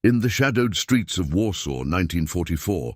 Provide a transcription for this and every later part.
In the shadowed streets of Warsaw, 1944,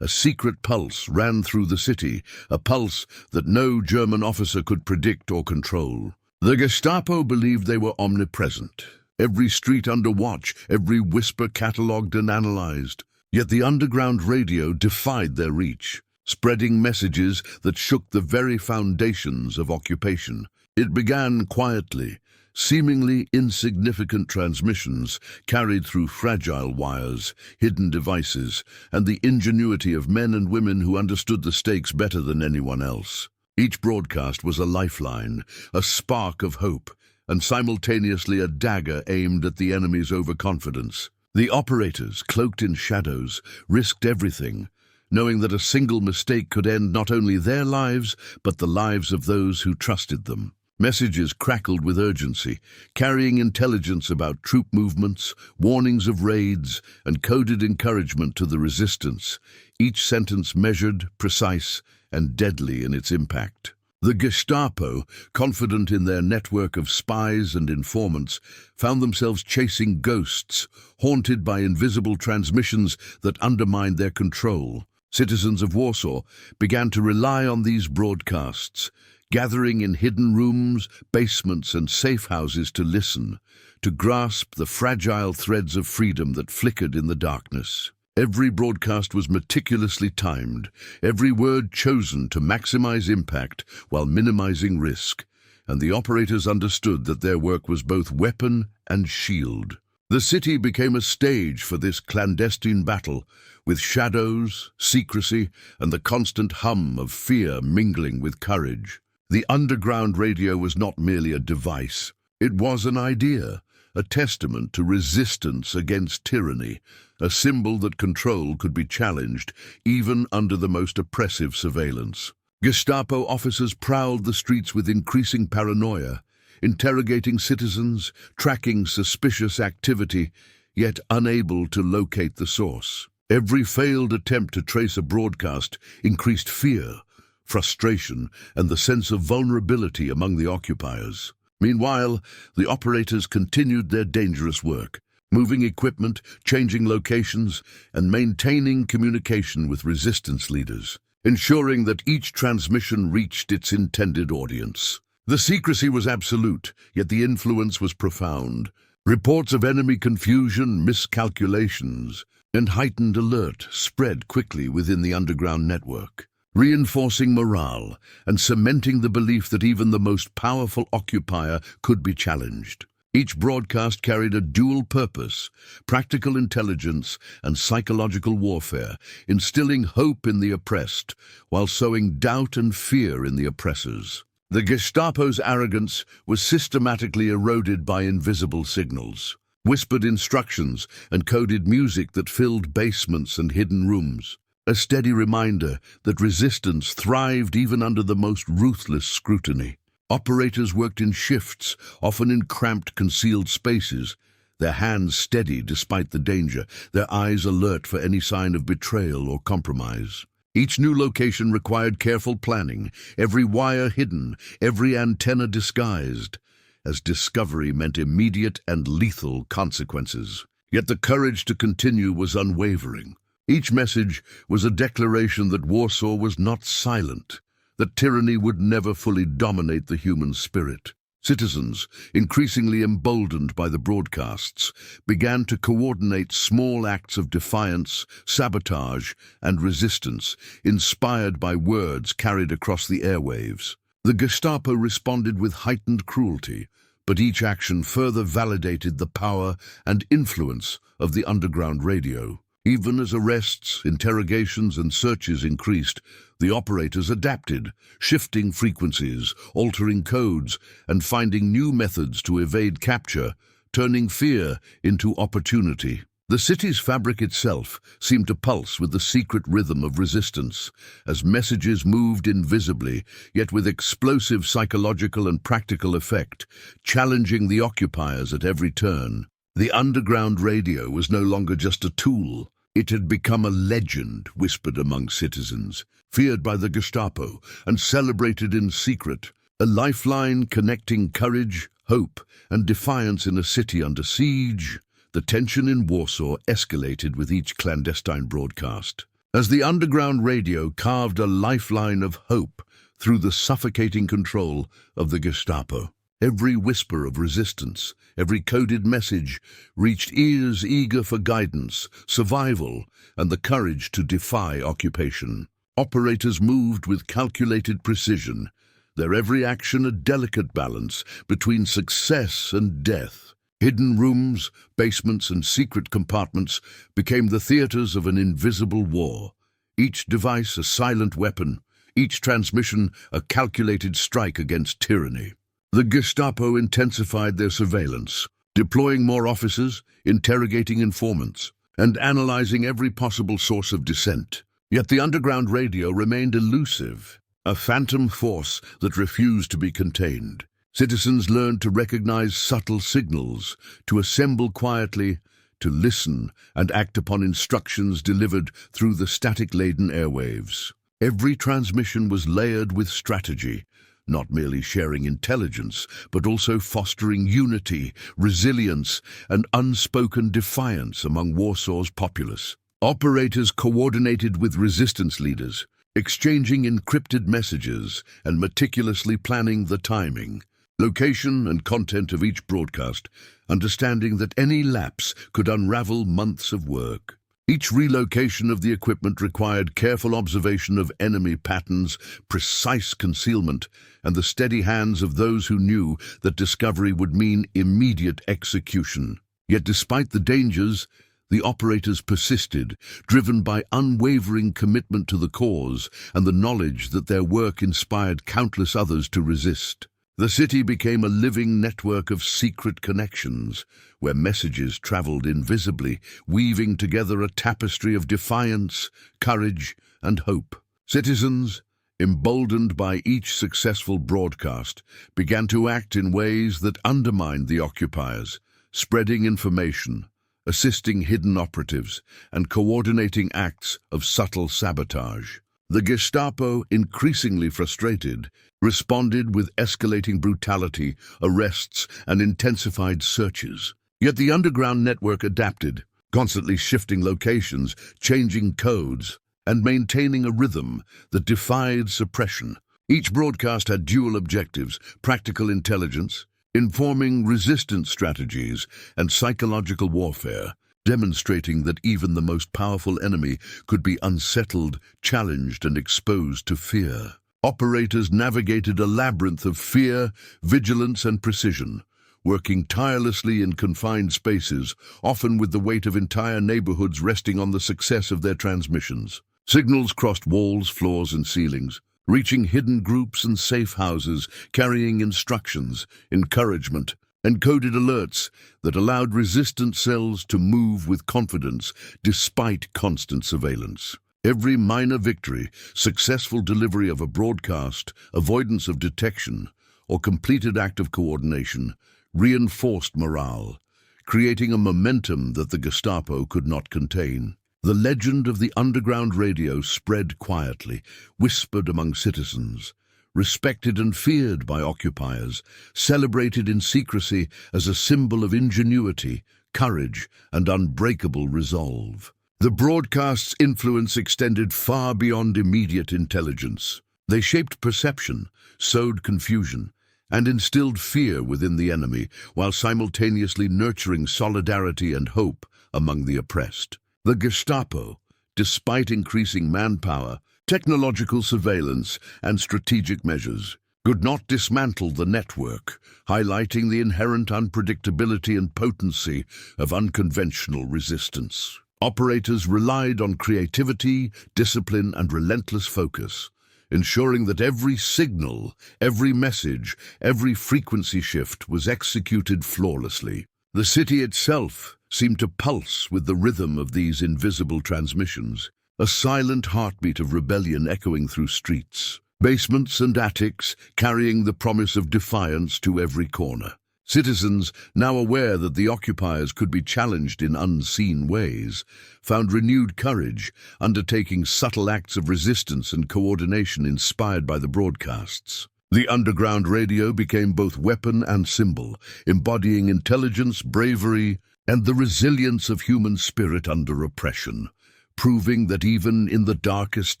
a secret pulse ran through the city, a pulse that no German officer could predict or control. The Gestapo believed they were omnipresent, every street under watch, every whisper catalogued and analyzed. Yet the underground radio defied their reach, spreading messages that shook the very foundations of occupation. It began quietly, seemingly insignificant transmissions carried through fragile wires, hidden devices, and the ingenuity of men and women who understood the stakes better than anyone else. Each broadcast was a lifeline, a spark of hope, and simultaneously a dagger aimed at the enemy's overconfidence. The operators, cloaked in shadows, risked everything, knowing that a single mistake could end not only their lives, but the lives of those who trusted them. Messages crackled with urgency, carrying intelligence about troop movements, warnings of raids, and coded encouragement to the resistance, each sentence measured, precise, and deadly in its impact. The Gestapo, confident in their network of spies and informants, found themselves chasing ghosts, haunted by invisible transmissions that undermined their control. Citizens of Warsaw began to rely on these broadcasts, gathering in hidden rooms, basements, and safe houses to listen, to grasp the fragile threads of freedom that flickered in the darkness. Every broadcast was meticulously timed, every word chosen to maximize impact while minimizing risk, and the operators understood that their work was both weapon and shield. The city became a stage for this clandestine battle, with shadows, secrecy, and the constant hum of fear mingling with courage. The underground radio was not merely a device. It was an idea, a testament to resistance against tyranny, a symbol that control could be challenged even under the most oppressive surveillance. Gestapo officers prowled the streets with increasing paranoia, interrogating citizens, tracking suspicious activity, yet unable to locate the source. Every failed attempt to trace a broadcast increased fear, frustration, and the sense of vulnerability among the occupiers. Meanwhile, the operators continued their dangerous work, moving equipment, changing locations, and maintaining communication with resistance leaders, ensuring that each transmission reached its intended audience. The secrecy was absolute, yet the influence was profound. Reports of enemy confusion, miscalculations, and heightened alert spread quickly within the underground network, reinforcing morale and cementing the belief that even the most powerful occupier could be challenged. Each broadcast carried a dual purpose: practical intelligence and psychological warfare, instilling hope in the oppressed while sowing doubt and fear in the oppressors. The Gestapo's arrogance was systematically eroded by invisible signals, whispered instructions, and coded music that filled basements and hidden rooms. A steady reminder that resistance thrived even under the most ruthless scrutiny. Operators worked in shifts, often in cramped, concealed spaces, their hands steady despite the danger, their eyes alert for any sign of betrayal or compromise. Each new location required careful planning, every wire hidden, every antenna disguised, as discovery meant immediate and lethal consequences. Yet the courage to continue was unwavering. Each message was a declaration that Warsaw was not silent, that tyranny would never fully dominate the human spirit. Citizens, increasingly emboldened by the broadcasts, began to coordinate small acts of defiance, sabotage, and resistance, inspired by words carried across the airwaves. The Gestapo responded with heightened cruelty, but each action further validated the power and influence of the underground radio. Even as arrests, interrogations, and searches increased, the operators adapted, shifting frequencies, altering codes, and finding new methods to evade capture, turning fear into opportunity. The city's fabric itself seemed to pulse with the secret rhythm of resistance, as messages moved invisibly, yet with explosive psychological and practical effect, challenging the occupiers at every turn. The underground radio was no longer just a tool. It had become a legend whispered among citizens, feared by the Gestapo and celebrated in secret, a lifeline connecting courage, hope, and defiance in a city under siege. the tension in Warsaw escalated with each clandestine broadcast. As the underground radio carved a lifeline of hope through the suffocating control of the Gestapo, every whisper of resistance, every coded message reached ears eager for guidance, survival, and the courage to defy occupation. Operators moved with calculated precision, their every action a delicate balance between success and death. Hidden rooms, basements, and secret compartments became the theaters of an invisible war, each device a silent weapon, each transmission a calculated strike against tyranny. The Gestapo intensified their surveillance, deploying more officers, interrogating informants, and analyzing every possible source of dissent. Yet the underground radio remained elusive, a phantom force that refused to be contained. Citizens learned to recognize subtle signals, to assemble quietly, to listen and act upon instructions delivered through the static-laden airwaves. Every transmission was layered with strategy, not merely sharing intelligence, but also fostering unity, resilience, and unspoken defiance among Warsaw's populace. Operators coordinated with resistance leaders, exchanging encrypted messages and meticulously planning the timing, location, and content of each broadcast, understanding that any lapse could unravel months of work. Each relocation of the equipment required careful observation of enemy patterns, precise concealment, and the steady hands of those who knew that discovery would mean immediate execution. Yet despite the dangers, the operators persisted, driven by unwavering commitment to the cause and the knowledge that their work inspired countless others to resist. The city became a living network of secret connections, where messages traveled invisibly, weaving together a tapestry of defiance, courage, and hope. Citizens, emboldened by each successful broadcast, began to act in ways that undermined the occupiers, spreading information, assisting hidden operatives, and coordinating acts of subtle sabotage. The Gestapo, increasingly frustrated, responded with escalating brutality, arrests, and intensified searches. Yet the underground network adapted, constantly shifting locations, changing codes, and maintaining a rhythm that defied suppression. Each broadcast had dual objectives: practical intelligence, informing resistance strategies, and psychological warfare, demonstrating that even the most powerful enemy could be unsettled, challenged, and exposed to fear. Operators navigated a labyrinth of fear, vigilance, and precision, working tirelessly in confined spaces, often with the weight of entire neighborhoods resting on the success of their transmissions. Signals crossed walls, floors, and ceilings, reaching hidden groups and safe houses, carrying instructions, encouragement, and coded alerts that allowed resistance cells to move with confidence despite constant surveillance. Every minor victory, successful delivery of a broadcast, avoidance of detection, or completed act of coordination reinforced morale, creating a momentum that the Gestapo could not contain. The legend of the underground radio spread quietly, whispered among citizens, respected and feared by occupiers, celebrated in secrecy as a symbol of ingenuity, courage, and unbreakable resolve. The broadcast's influence extended far beyond immediate intelligence. They shaped perception, sowed confusion, and instilled fear within the enemy, while simultaneously nurturing solidarity and hope among the oppressed. The Gestapo, despite increasing manpower, technological surveillance, and strategic measures, could not dismantle the network, highlighting the inherent unpredictability and potency of unconventional resistance. Operators relied on creativity, discipline, and relentless focus, ensuring that every signal, every message, every frequency shift was executed flawlessly. The city itself seemed to pulse with the rhythm of these invisible transmissions, a silent heartbeat of rebellion echoing through streets, basements and attics carrying the promise of defiance to every corner. Citizens, now aware that the occupiers could be challenged in unseen ways, found renewed courage, undertaking subtle acts of resistance and coordination inspired by the broadcasts. The underground radio became both weapon and symbol, embodying intelligence, bravery, and the resilience of human spirit under oppression, proving that even in the darkest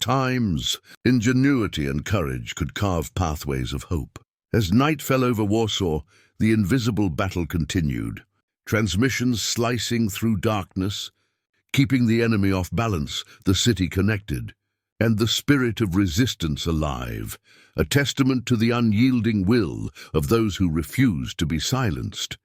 times, ingenuity and courage could carve pathways of hope. As night fell over Warsaw, the invisible battle continued, transmissions slicing through darkness, keeping the enemy off balance, the city connected, and the spirit of resistance alive, a testament to the unyielding will of those who refused to be silenced.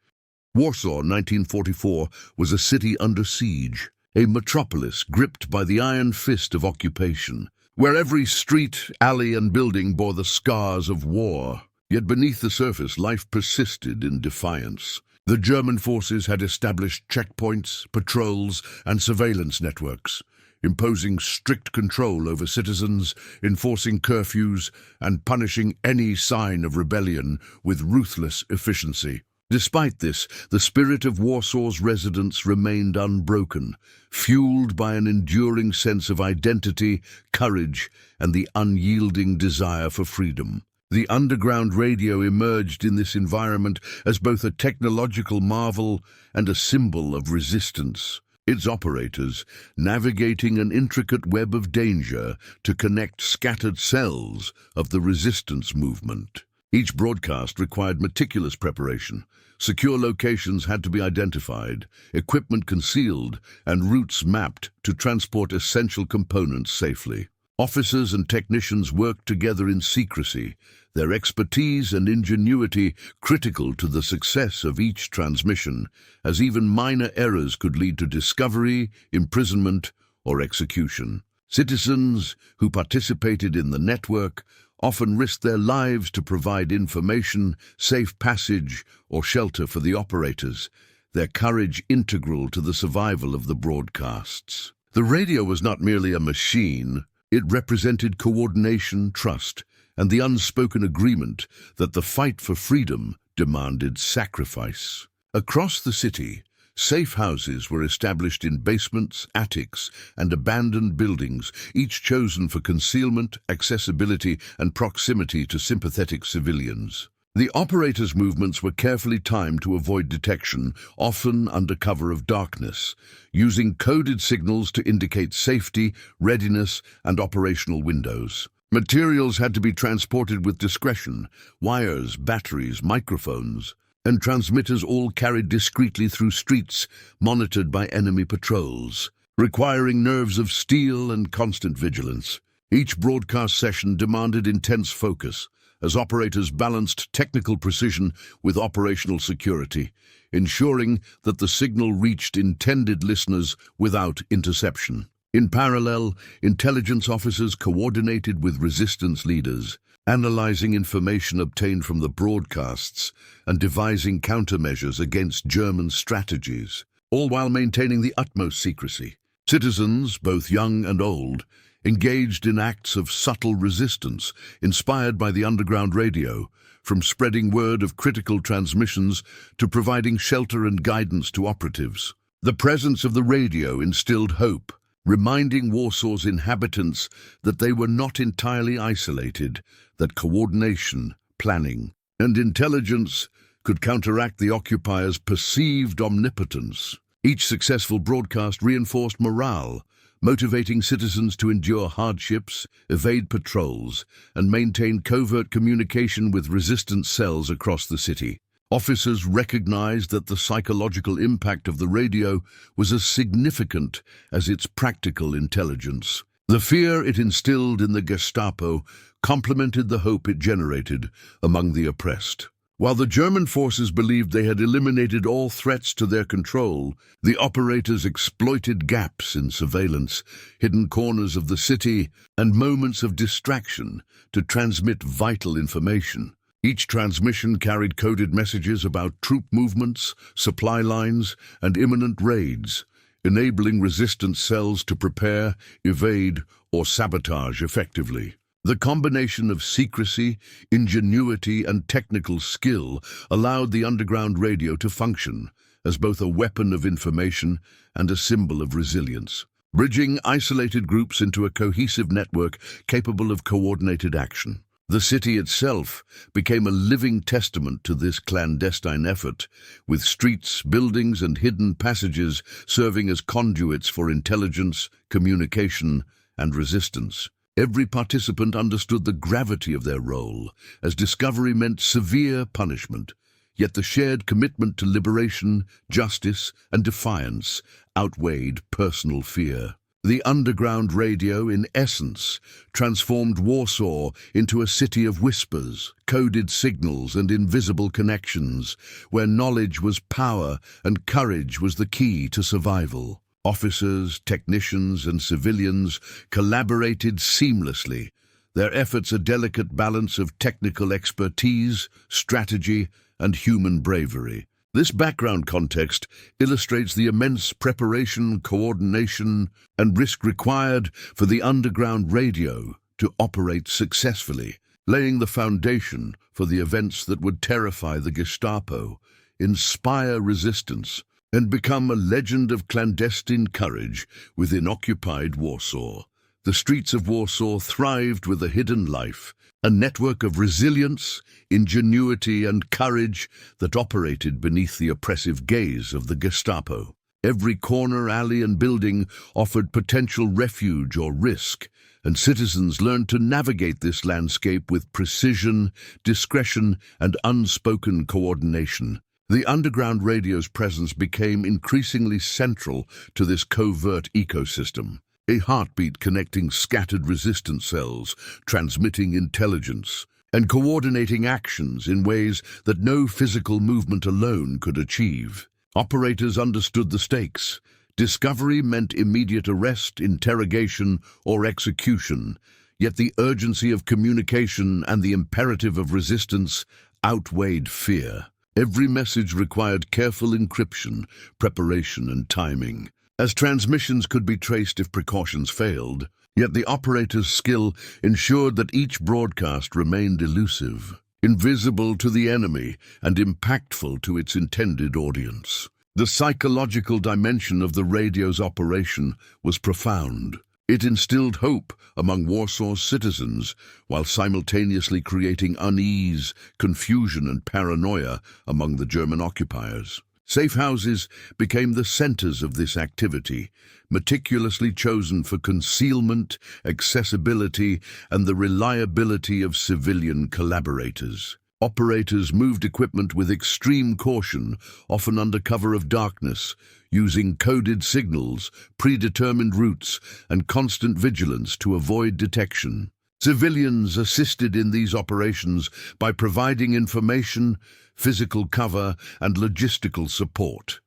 Warsaw, 1944, was a city under siege, a metropolis gripped by the iron fist of occupation, where every street, alley, and building bore the scars of war. Yet beneath the surface, life persisted in defiance. The German forces had established checkpoints, patrols, and surveillance networks, imposing strict control over citizens, enforcing curfews, and punishing any sign of rebellion with ruthless efficiency. Despite this, the spirit of Warsaw's residents remained unbroken, fueled by an enduring sense of identity, courage, and the unyielding desire for freedom. The underground radio emerged in this environment as both a technological marvel and a symbol of resistance, its operators navigating an intricate web of danger to connect scattered cells of the resistance movement. Each broadcast required meticulous preparation. Secure locations had to be identified, equipment concealed, and routes mapped to transport essential components safely. Officers and technicians worked together in secrecy, their expertise and ingenuity critical to the success of each transmission, as even minor errors could lead to discovery, imprisonment, or execution. Citizens who participated in the network often risked their lives to provide information, safe passage, or shelter for the operators, their courage integral to the survival of the broadcasts. The radio was not merely a machine. It represented coordination, trust, and the unspoken agreement that the fight for freedom demanded sacrifice. Across the city, safe houses were established in basements, attics, and abandoned buildings, each chosen for concealment, accessibility, and proximity to sympathetic civilians. The operators' movements were carefully timed to avoid detection, often under cover of darkness, using coded signals to indicate safety, readiness, and operational windows. Materials had to be transported with discretion: wires, batteries, microphones, and transmitters all carried discreetly through streets monitored by enemy patrols, requiring nerves of steel and constant vigilance. Each broadcast session demanded intense focus, as operators balanced technical precision with operational security, ensuring that the signal reached intended listeners without interception. In parallel, intelligence officers coordinated with resistance leaders, analyzing information obtained from the broadcasts and devising countermeasures against German strategies, all while maintaining the utmost secrecy. Citizens, both young and old, engaged in acts of subtle resistance, inspired by the underground radio, from spreading word of critical transmissions to providing shelter and guidance to operatives. The presence of the radio instilled hope, reminding Warsaw's inhabitants that they were not entirely isolated, that coordination, planning, and intelligence could counteract the occupiers' perceived omnipotence. Each successful broadcast reinforced morale, motivating citizens to endure hardships, evade patrols, and maintain covert communication with resistance cells across the city. Officers recognized that the psychological impact of the radio was as significant as its practical intelligence. The fear it instilled in the Gestapo complemented the hope it generated among the oppressed. While the German forces believed they had eliminated all threats to their control, the operators exploited gaps in surveillance, hidden corners of the city, and moments of distraction to transmit vital information. Each transmission carried coded messages about troop movements, supply lines, and imminent raids, enabling resistance cells to prepare, evade, or sabotage effectively. The combination of secrecy, ingenuity, and technical skill allowed the underground radio to function as both a weapon of information and a symbol of resilience, bridging isolated groups into a cohesive network capable of coordinated action. The city itself became a living testament to this clandestine effort, with streets, buildings, and hidden passages serving as conduits for intelligence, communication, and resistance. Every participant understood the gravity of their role, as discovery meant severe punishment. Yet the shared commitment to liberation, justice, and defiance outweighed personal fear. The underground radio, in essence, transformed Warsaw into a city of whispers, coded signals, and invisible connections, where knowledge was power and courage was the key to survival. Officers, technicians, and civilians collaborated seamlessly, their efforts a delicate balance of technical expertise, strategy, and human bravery. This background context illustrates the immense preparation, coordination, and risk required for the underground radio to operate successfully, laying the foundation for the events that would terrify the Gestapo, inspire resistance, and become a legend of clandestine courage within occupied Warsaw. The streets of Warsaw thrived with a hidden life, a network of resilience, ingenuity, and courage that operated beneath the oppressive gaze of the Gestapo. Every corner, alley, and building offered potential refuge or risk, and citizens learned to navigate this landscape with precision, discretion, and unspoken coordination. The underground radio's presence became increasingly central to this covert ecosystem, a heartbeat connecting scattered resistance cells, transmitting intelligence, and coordinating actions in ways that no physical movement alone could achieve. Operators understood the stakes. Discovery meant immediate arrest, interrogation, or execution, yet the urgency of communication and the imperative of resistance outweighed fear. Every message required careful encryption, preparation, and timing, as transmissions could be traced if precautions failed, yet the operator's skill ensured that each broadcast remained elusive, invisible to the enemy, and impactful to its intended audience. The psychological dimension of the radio's operation was profound. It instilled hope among Warsaw's citizens, while simultaneously creating unease, confusion, and paranoia among the German occupiers. Safe houses became the centers of this activity, meticulously chosen for concealment, accessibility, and the reliability of civilian collaborators. Operators moved equipment with extreme caution, often under cover of darkness, using coded signals, predetermined routes, and constant vigilance to avoid detection. Civilians assisted in these operations by providing information, physical cover, and logistical support.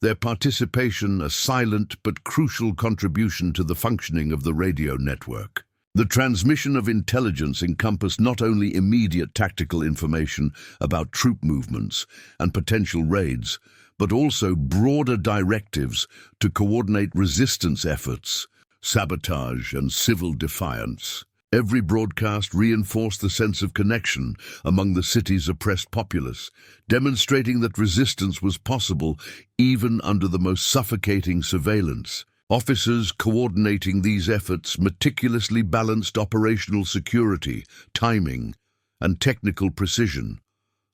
Their participation a silent but crucial contribution to the functioning of the radio network. The transmission of intelligence encompassed not only immediate tactical information about troop movements and potential raids, but also broader directives to coordinate resistance efforts, sabotage, and civil defiance. Every broadcast reinforced the sense of connection among the city's oppressed populace, demonstrating that resistance was possible even under the most suffocating surveillance. Officers coordinating these efforts meticulously balanced operational security, timing, and technical precision,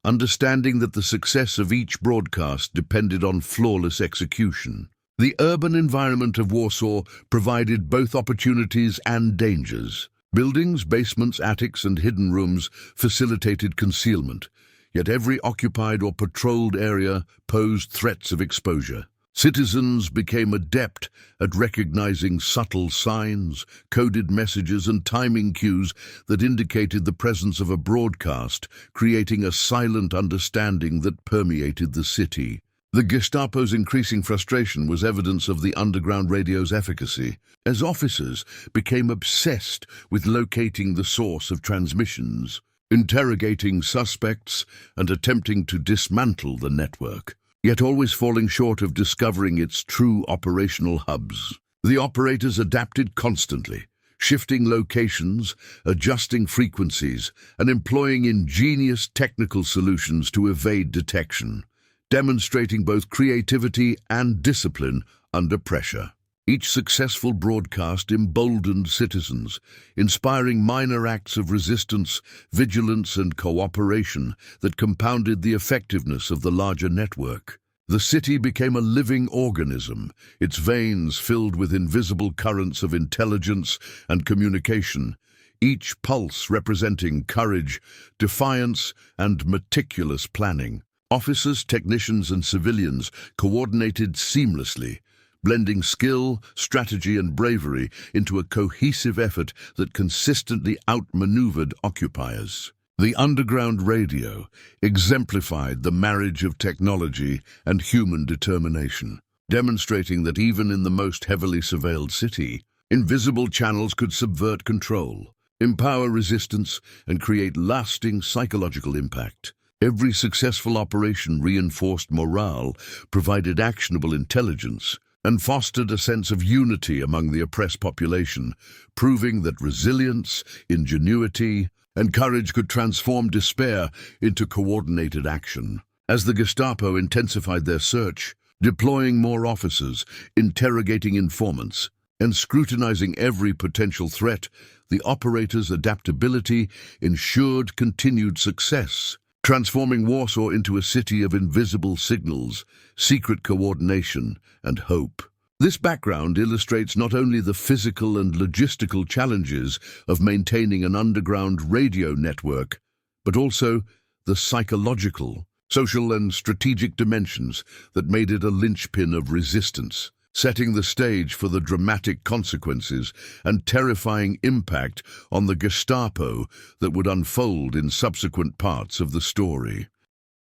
understanding that the success of each broadcast depended on flawless execution. The urban environment of Warsaw provided both opportunities and dangers. Buildings, basements, attics, and hidden rooms facilitated concealment, yet every occupied or patrolled area posed threats of exposure. Citizens became adept at recognizing subtle signs, coded messages, and timing cues that indicated the presence of a broadcast, creating a silent understanding that permeated the city. The Gestapo's increasing frustration was evidence of the underground radio's efficacy, as officers became obsessed with locating the source of transmissions, interrogating suspects, and attempting to dismantle the network, yet always falling short of discovering its true operational hubs. The operators adapted constantly, shifting locations, adjusting frequencies, and employing ingenious technical solutions to evade detection, demonstrating both creativity and discipline under pressure. Each successful broadcast emboldened citizens, inspiring minor acts of resistance, vigilance, and cooperation that compounded the effectiveness of the larger network. The city became a living organism, its veins filled with invisible currents of intelligence and communication, each pulse representing courage, defiance, and meticulous planning. Officers, technicians, and civilians coordinated seamlessly, blending skill, strategy, and bravery into a cohesive effort that consistently outmaneuvered occupiers. The underground radio exemplified the marriage of technology and human determination, demonstrating that even in the most heavily surveilled city, invisible channels could subvert control, empower resistance, and create lasting psychological impact. Every successful operation reinforced morale, provided actionable intelligence, and fostered a sense of unity among the oppressed population, proving that resilience, ingenuity, and courage could transform despair into coordinated action. As the Gestapo intensified their search, deploying more officers, interrogating informants, and scrutinizing every potential threat, the operators' adaptability ensured continued success, transforming Warsaw into a city of invisible signals, secret coordination, and hope. This background illustrates not only the physical and logistical challenges of maintaining an underground radio network, but also the psychological, social, and strategic dimensions that made it a linchpin of resistance, setting the stage for the dramatic consequences and terrifying impact on the Gestapo that would unfold in subsequent parts of the story.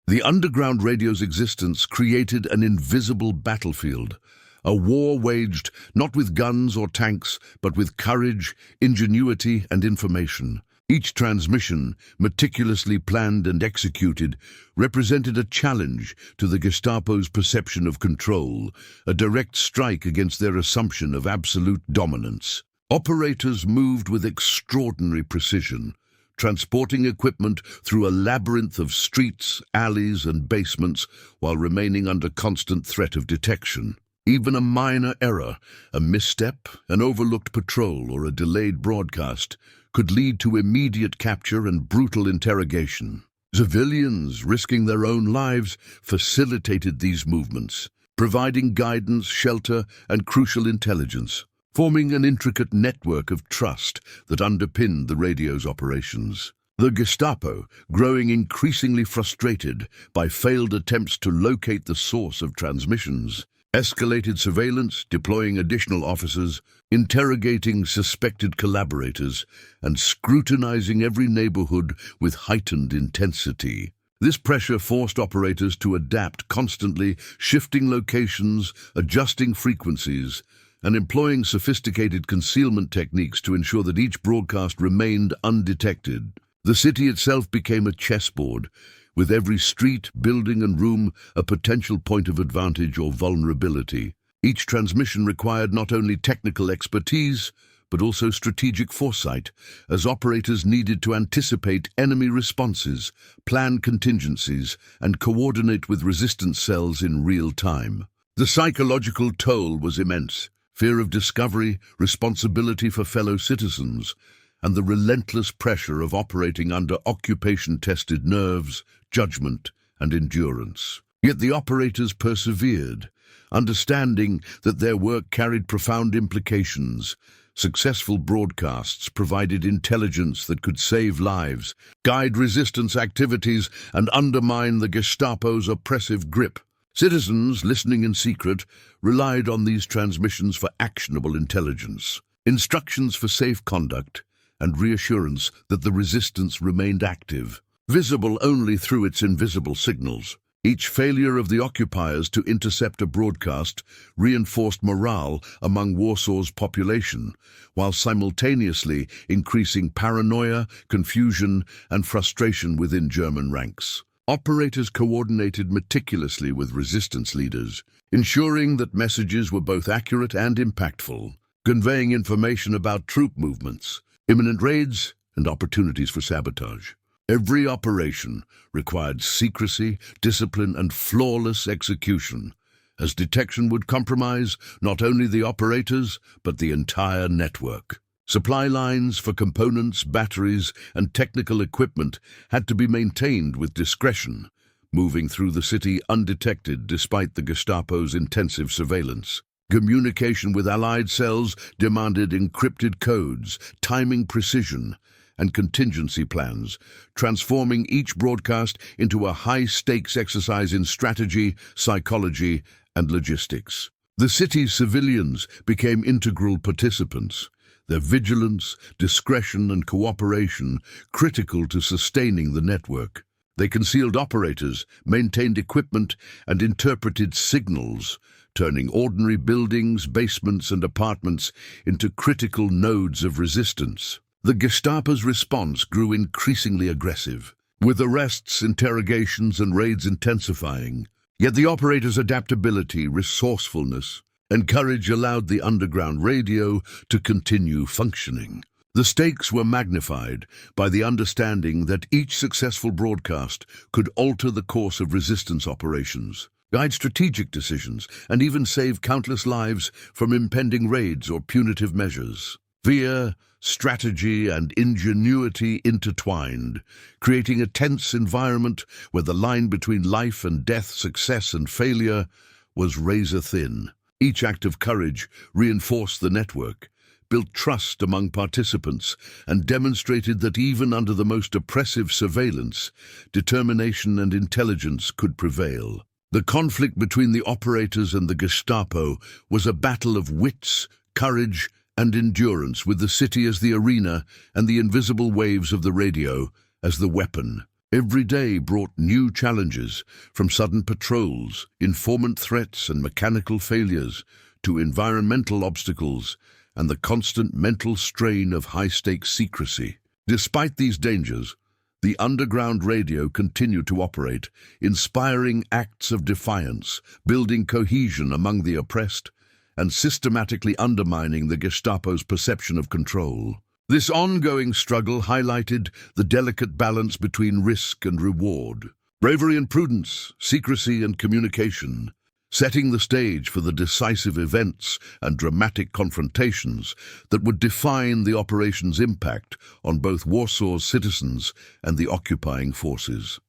The underground radio's existence created an invisible battlefield, a war waged not with guns or tanks, but with courage, ingenuity, and information. Each transmission, meticulously planned and executed, represented a challenge to the Gestapo's perception of control, a direct strike against their assumption of absolute dominance. Operators moved with extraordinary precision, transporting equipment through a labyrinth of streets, alleys, and basements while remaining under constant threat of detection. Even a minor error, a misstep, an overlooked patrol, or a delayed broadcast could lead to immediate capture and brutal interrogation. Civilians, risking their own lives, facilitated these movements, providing guidance, shelter, and crucial intelligence, forming an intricate network of trust that underpinned the radio's operations. The Gestapo, growing increasingly frustrated by failed attempts to locate the source of transmissions, escalated surveillance, deploying additional officers, interrogating suspected collaborators, and scrutinizing every neighborhood with heightened intensity. This pressure forced operators to adapt constantly, shifting locations, adjusting frequencies, and employing sophisticated concealment techniques to ensure that each broadcast remained undetected. The city itself became a chessboard, with every street, building, and room a potential point of advantage or vulnerability. Each transmission required not only technical expertise, but also strategic foresight, as operators needed to anticipate enemy responses, plan contingencies, and coordinate with resistance cells in real time. The psychological toll was immense: fear of discovery, responsibility for fellow citizens, and the relentless pressure of operating under occupation-tested nerves, judgment, and endurance. Yet the operators persevered, understanding that their work carried profound implications. Successful broadcasts provided intelligence that could save lives, guide resistance activities, and undermine the Gestapo's oppressive grip. Citizens, listening in secret, relied on these transmissions for actionable intelligence, instructions for safe conduct, and reassurance that the resistance remained active, visible only through its invisible signals. Each failure of the occupiers to intercept a broadcast reinforced morale among Warsaw's population, while simultaneously increasing paranoia, confusion, and frustration within German ranks. Operators coordinated meticulously with resistance leaders, ensuring that messages were both accurate and impactful, conveying information about troop movements, imminent raids, and opportunities for sabotage. Every operation required secrecy, discipline, and flawless execution, as detection would compromise not only the operators, but the entire network. Supply lines for components, batteries, and technical equipment had to be maintained with discretion, moving through the city undetected despite the Gestapo's intensive surveillance. Communication with Allied cells demanded encrypted codes, timing precision, and contingency plans, transforming each broadcast into a high-stakes exercise in strategy, psychology, and logistics. The city's civilians became integral participants, their vigilance, discretion, and cooperation critical to sustaining the network. They concealed operators, maintained equipment, and interpreted signals, turning ordinary buildings, basements, and apartments into critical nodes of resistance. The Gestapo's response grew increasingly aggressive, with arrests, interrogations, and raids intensifying. Yet the operators' adaptability, resourcefulness, and courage allowed the underground radio to continue functioning. The stakes were magnified by the understanding that each successful broadcast could alter the course of resistance operations, guide strategic decisions, and even save countless lives from impending raids or punitive measures. Fear, strategy, and ingenuity intertwined, creating a tense environment where the line between life and death, success and failure, was razor-thin. Each act of courage reinforced the network, built trust among participants, and demonstrated that even under the most oppressive surveillance, determination and intelligence could prevail. The conflict between the operators and the Gestapo was a battle of wits, courage, and endurance, with the city as the arena and the invisible waves of the radio as the weapon. Every day brought new challenges, from sudden patrols, informant threats, and mechanical failures, to environmental obstacles and the constant mental strain of high-stakes secrecy. Despite these dangers, the underground radio continued to operate, inspiring acts of defiance, building cohesion among the oppressed, and systematically undermining the Gestapo's perception of control. This ongoing struggle highlighted the delicate balance between risk and reward, bravery and prudence, secrecy and communication, setting the stage for the decisive events and dramatic confrontations that would define the operation's impact on both Warsaw's citizens and the occupying forces.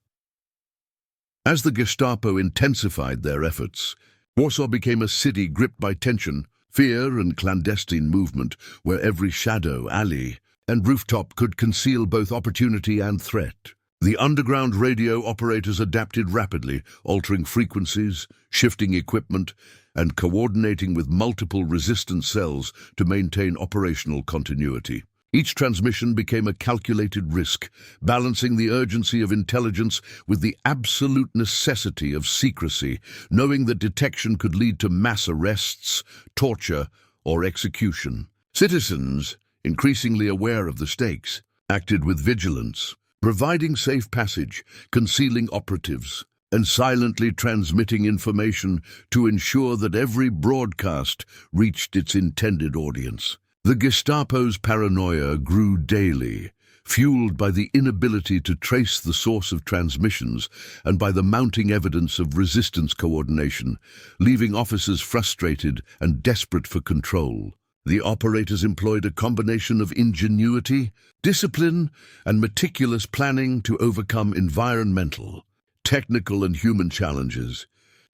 As the Gestapo intensified their efforts, Warsaw became a city gripped by tension, fear, and clandestine movement, where every shadow, alley, and rooftop could conceal both opportunity and threat. The underground radio operators adapted rapidly, altering frequencies, shifting equipment, and coordinating with multiple resistance cells to maintain operational continuity. Each transmission became a calculated risk, balancing the urgency of intelligence with the absolute necessity of secrecy, knowing that detection could lead to mass arrests, torture, or execution. Citizens, increasingly aware of the stakes, acted with vigilance, providing safe passage, concealing operatives, and silently transmitting information to ensure that every broadcast reached its intended audience. The Gestapo's paranoia grew daily, fueled by the inability to trace the source of transmissions and by the mounting evidence of resistance coordination, leaving officers frustrated and desperate for control. The operators employed a combination of ingenuity, discipline, and meticulous planning to overcome environmental, technical, and human challenges,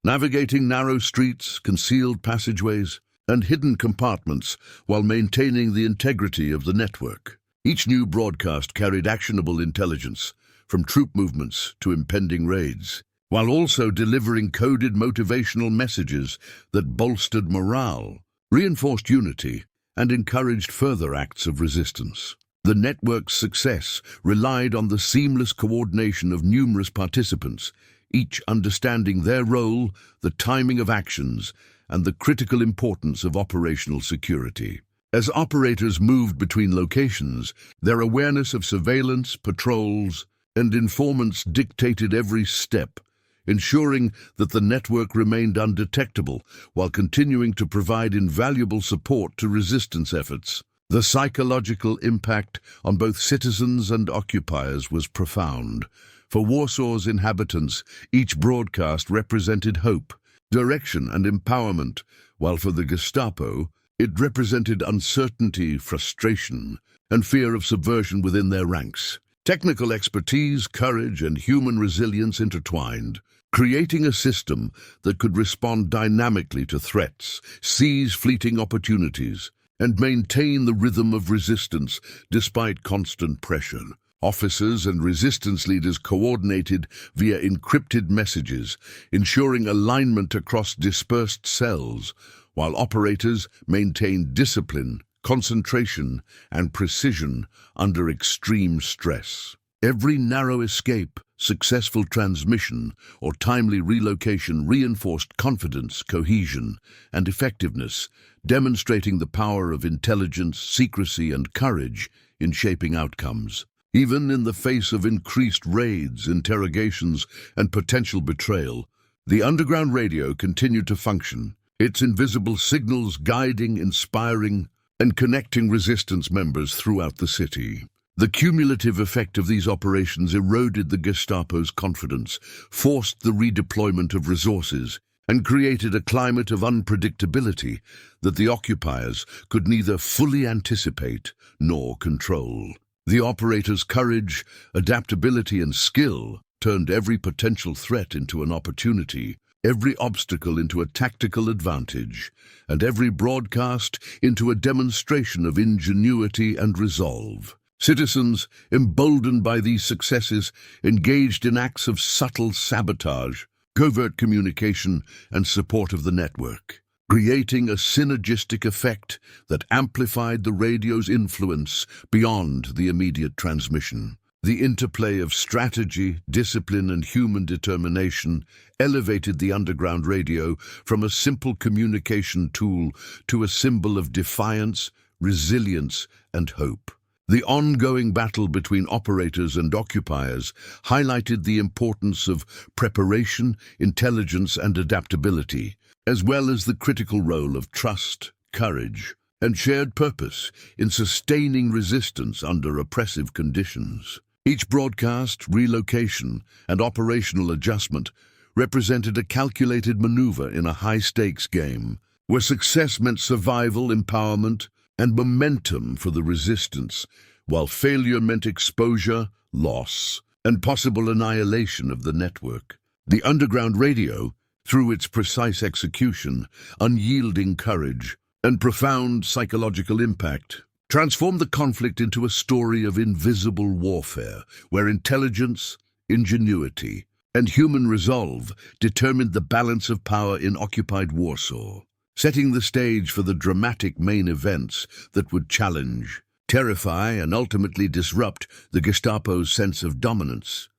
navigating narrow streets, concealed passageways, and hidden compartments while maintaining the integrity of the network. Each new broadcast carried actionable intelligence, from troop movements to impending raids, while also delivering coded motivational messages that bolstered morale, reinforced unity, and encouraged further acts of resistance. The network's success relied on the seamless coordination of numerous participants, each understanding their role, the timing of actions, and the critical importance of operational security. As operators moved between locations, their awareness of surveillance, patrols, and informants dictated every step, ensuring that the network remained undetectable while continuing to provide invaluable support to resistance efforts. The psychological impact on both citizens and occupiers was profound. For Warsaw's inhabitants, each broadcast represented hope, direction, and empowerment, while for the Gestapo, it represented uncertainty, frustration, and fear of subversion within their ranks. Technical expertise, courage, and human resilience intertwined, creating a system that could respond dynamically to threats, seize fleeting opportunities, and maintain the rhythm of resistance despite constant pressure. Officers and resistance leaders coordinated via encrypted messages, ensuring alignment across dispersed cells, while operators maintained discipline, concentration, and precision under extreme stress. Every narrow escape, successful transmission, or timely relocation reinforced confidence, cohesion, and effectiveness, demonstrating the power of intelligence, secrecy, and courage in shaping outcomes. Even in the face of increased raids, interrogations, and potential betrayal, the underground radio continued to function, its invisible signals guiding, inspiring, and connecting resistance members throughout the city. The cumulative effect of these operations eroded the Gestapo's confidence, forced the redeployment of resources, and created a climate of unpredictability that the occupiers could neither fully anticipate nor control. The operators' courage, adaptability, and skill turned every potential threat into an opportunity, every obstacle into a tactical advantage, and every broadcast into a demonstration of ingenuity and resolve. Citizens, emboldened by these successes, engaged in acts of subtle sabotage, covert communication, and support of the network, creating a synergistic effect that amplified the radio's influence beyond the immediate transmission. The interplay of strategy, discipline, and human determination elevated the underground radio from a simple communication tool to a symbol of defiance, resilience, and hope. The ongoing battle between operators and occupiers highlighted the importance of preparation, intelligence, and adaptability, as well as the critical role of trust, courage, and shared purpose in sustaining resistance under oppressive conditions. Each broadcast, relocation, and operational adjustment represented a calculated maneuver in a high-stakes game, where success meant survival, empowerment, and momentum for the resistance, while failure meant exposure, loss, and possible annihilation of the network. The underground radio, through its precise execution, unyielding courage, and profound psychological impact, transformed the conflict into a story of invisible warfare, where intelligence, ingenuity, and human resolve determined the balance of power in occupied Warsaw, setting the stage for the dramatic main events that would challenge, terrify, and ultimately disrupt the Gestapo's sense of dominance.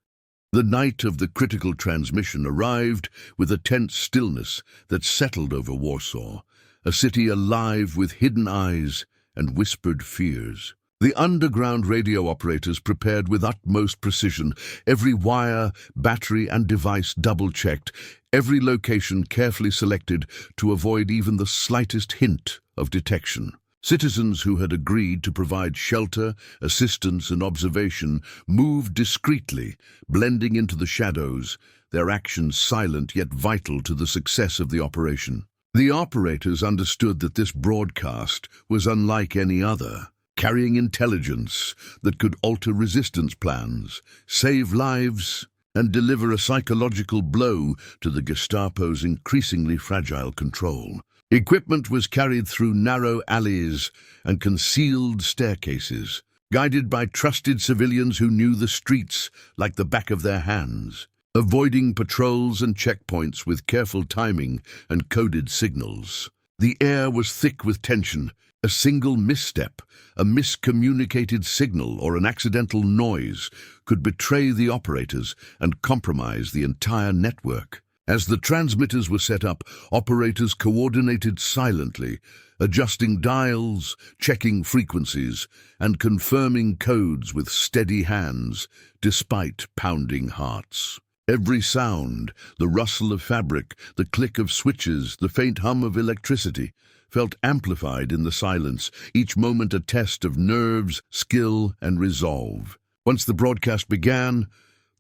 The night of the critical transmission arrived with a tense stillness that settled over Warsaw, a city alive with hidden eyes and whispered fears. The underground radio operators prepared with utmost precision, every wire, battery, and device double-checked, every location carefully selected to avoid even the slightest hint of detection. Citizens who had agreed to provide shelter, assistance, and observation moved discreetly, blending into the shadows, their actions silent yet vital to the success of the operation. The operators understood that this broadcast was unlike any other, carrying intelligence that could alter resistance plans, save lives, and deliver a psychological blow to the Gestapo's increasingly fragile control. Equipment was carried through narrow alleys and concealed staircases, guided by trusted civilians who knew the streets like the back of their hands, avoiding patrols and checkpoints with careful timing and coded signals. The air was thick with tension. A single misstep, a miscommunicated signal, or an accidental noise could betray the operators and compromise the entire network. As the transmitters were set up, operators coordinated silently, adjusting dials, checking frequencies, and confirming codes with steady hands, despite pounding hearts. Every sound, the rustle of fabric, the click of switches, the faint hum of electricity, felt amplified in the silence, each moment a test of nerves, skill, and resolve. Once the broadcast began,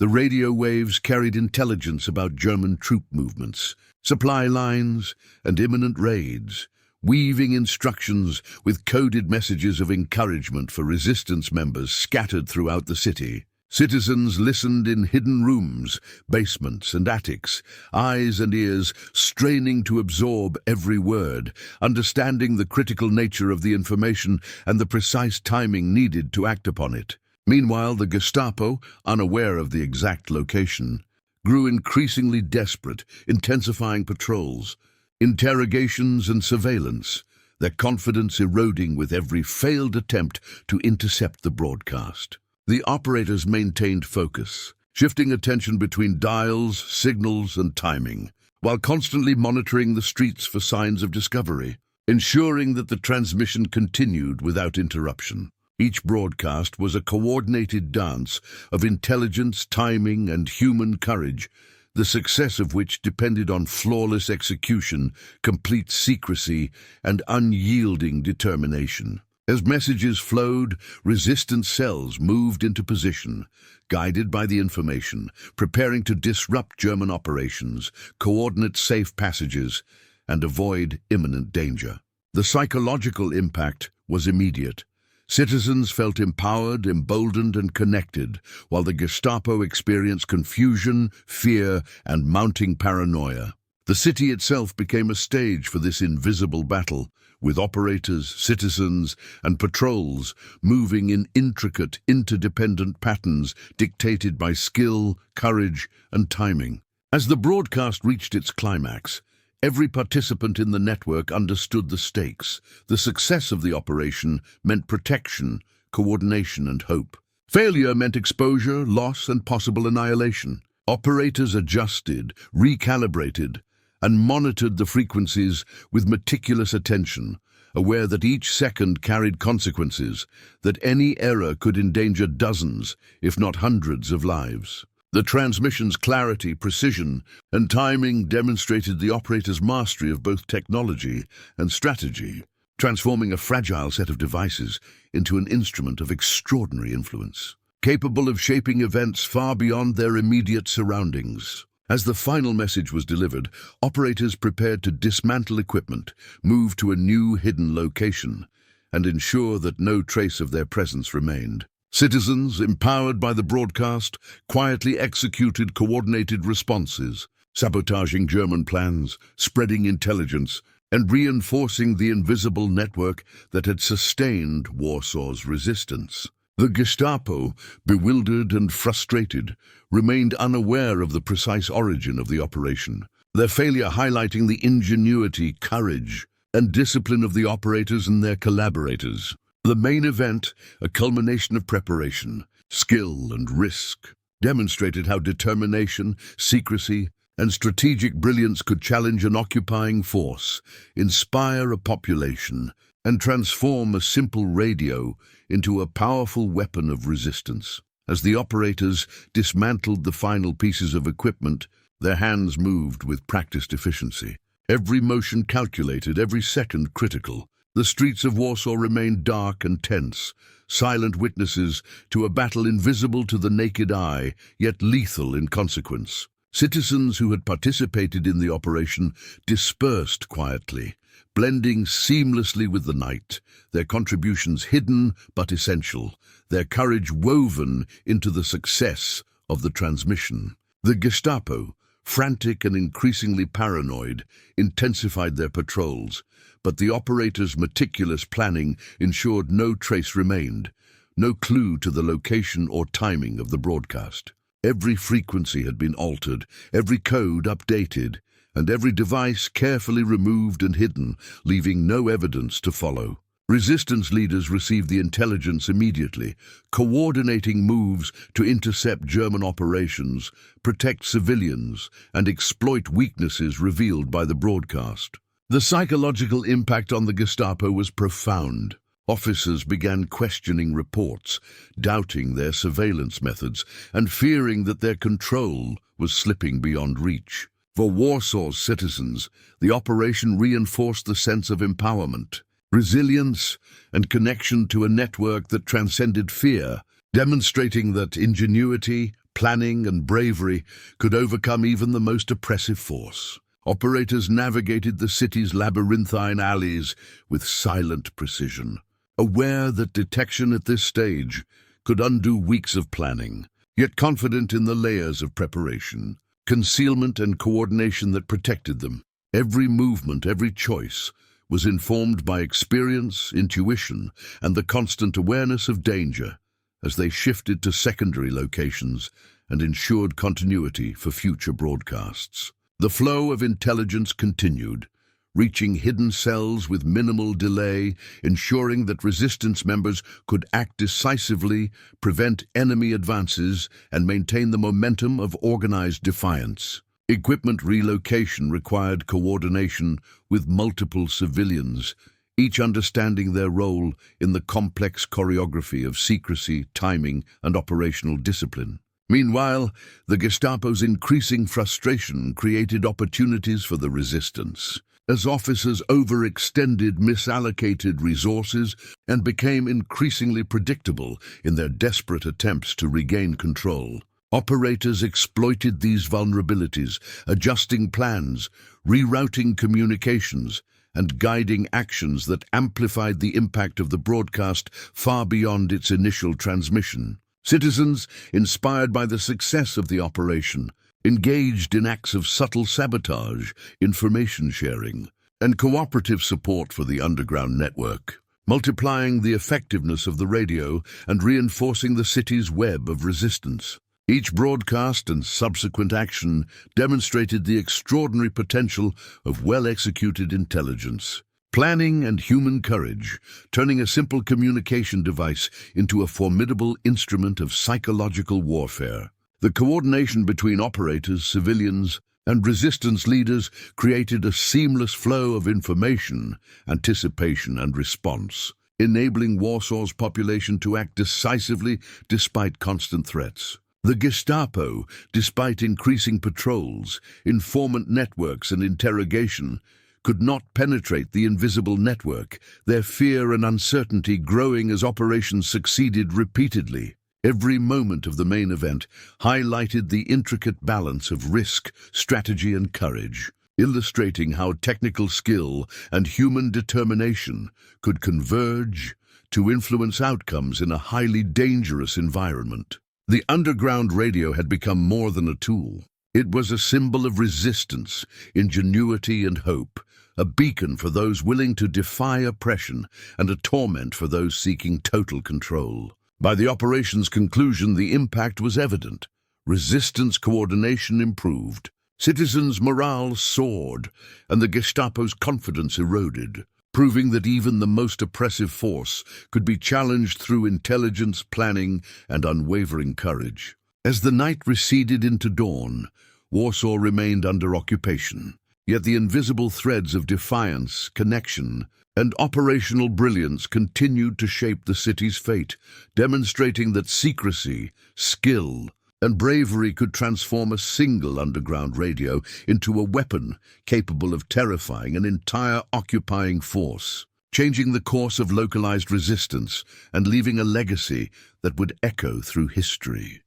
The radio waves carried intelligence about German troop movements, supply lines, and imminent raids, weaving instructions with coded messages of encouragement for resistance members scattered throughout the city. Citizens listened in hidden rooms, basements, and attics, eyes and ears straining to absorb every word, understanding the critical nature of the information and the precise timing needed to act upon it. Meanwhile, the Gestapo, unaware of the exact location, grew increasingly desperate, intensifying patrols, interrogations, and surveillance, their confidence eroding with every failed attempt to intercept the broadcast. The operators maintained focus, shifting attention between dials, signals, and timing, while constantly monitoring the streets for signs of discovery, ensuring that the transmission continued without interruption. Each broadcast was a coordinated dance of intelligence, timing, and human courage, the success of which depended on flawless execution, complete secrecy, and unyielding determination. As messages flowed, resistance cells moved into position, guided by the information, preparing to disrupt German operations, coordinate safe passages, and avoid imminent danger. The psychological impact was immediate. Citizens felt empowered, emboldened, and connected, while the Gestapo experienced confusion, fear, and mounting paranoia. The city itself became a stage for this invisible battle, with operators, citizens, and patrols moving in intricate, interdependent patterns dictated by skill, courage, and timing. As the broadcast reached its climax, every participant in the network understood the stakes. The success of the operation meant protection, coordination, and hope. Failure meant exposure, loss, and possible annihilation. Operators adjusted, recalibrated, and monitored the frequencies with meticulous attention, aware that each second carried consequences, that any error could endanger dozens, if not hundreds, of lives. The transmission's clarity, precision, and timing demonstrated the operator's mastery of both technology and strategy, transforming a fragile set of devices into an instrument of extraordinary influence, capable of shaping events far beyond their immediate surroundings. As the final message was delivered, operators prepared to dismantle equipment, move to a new hidden location, and ensure that no trace of their presence remained. Citizens, empowered by the broadcast, quietly executed coordinated responses, sabotaging German plans, spreading intelligence, and reinforcing the invisible network that had sustained Warsaw's resistance. The Gestapo, bewildered and frustrated, remained unaware of the precise origin of the operation, their failure highlighting the ingenuity, courage, and discipline of the operators and their collaborators. The main event, a culmination of preparation, skill, and risk, demonstrated how determination, secrecy, and strategic brilliance could challenge an occupying force, inspire a population, and transform a simple radio into a powerful weapon of resistance. As the operators dismantled the final pieces of equipment, their hands moved with practiced efficiency. Every motion calculated, every second critical. The streets of Warsaw remained dark and tense, silent witnesses to a battle invisible to the naked eye, yet lethal in consequence. Citizens who had participated in the operation dispersed quietly, blending seamlessly with the night, their contributions hidden but essential, their courage woven into the success of the transmission. The Gestapo, frantic and increasingly paranoid, intensified their patrols, but the operators' meticulous planning ensured no trace remained, no clue to the location or timing of the broadcast. Every frequency had been altered, every code updated, and every device carefully removed and hidden, leaving no evidence to follow. Resistance leaders received the intelligence immediately, coordinating moves to intercept German operations, protect civilians, and exploit weaknesses revealed by the broadcast. The psychological impact on the Gestapo was profound. Officers began questioning reports, doubting their surveillance methods, and fearing that their control was slipping beyond reach. For Warsaw's citizens, the operation reinforced the sense of empowerment, resilience, and connection to a network that transcended fear, demonstrating that ingenuity, planning, and bravery could overcome even the most oppressive force. Operators navigated the city's labyrinthine alleys with silent precision, aware that detection at this stage could undo weeks of planning, yet confident in the layers of preparation, concealment, and coordination that protected them. Every movement, every choice, was informed by experience, intuition, and the constant awareness of danger as they shifted to secondary locations and ensured continuity for future broadcasts. The flow of intelligence continued, reaching hidden cells with minimal delay, ensuring that resistance members could act decisively, prevent enemy advances, and maintain the momentum of organized defiance. Equipment relocation required coordination with multiple civilians, each understanding their role in the complex choreography of secrecy, timing, and operational discipline. Meanwhile, the Gestapo's increasing frustration created opportunities for the resistance, as officers overextended misallocated resources and became increasingly predictable in their desperate attempts to regain control. Operators exploited these vulnerabilities, adjusting plans, rerouting communications, and guiding actions that amplified the impact of the broadcast far beyond its initial transmission. Citizens, inspired by the success of the operation, engaged in acts of subtle sabotage, information sharing, and cooperative support for the underground network, multiplying the effectiveness of the radio and reinforcing the city's web of resistance. Each broadcast and subsequent action demonstrated the extraordinary potential of well-executed intelligence, planning, and human courage, turning a simple communication device into a formidable instrument of psychological warfare. The coordination between operators, civilians, and resistance leaders created a seamless flow of information, anticipation, and response, enabling Warsaw's population to act decisively despite constant threats. The Gestapo, despite increasing patrols, informant networks, and interrogation, could not penetrate the invisible network, their fear and uncertainty growing as operations succeeded repeatedly. Every moment of the main event highlighted the intricate balance of risk, strategy, and courage, illustrating how technical skill and human determination could converge to influence outcomes in a highly dangerous environment. The underground radio had become more than a tool. It was a symbol of resistance, ingenuity, and hope, a beacon for those willing to defy oppression and a torment for those seeking total control. By the operation's conclusion, the impact was evident. Resistance coordination improved, citizens' morale soared, and the Gestapo's confidence eroded, proving that even the most oppressive force could be challenged through intelligence, planning, and unwavering courage. As the night receded into dawn, Warsaw remained under occupation, yet the invisible threads of defiance, connection, and operational brilliance continued to shape the city's fate, demonstrating that secrecy, skill, and bravery could transform a single underground radio into a weapon capable of terrifying an entire occupying force, changing the course of localized resistance and leaving a legacy that would echo through history.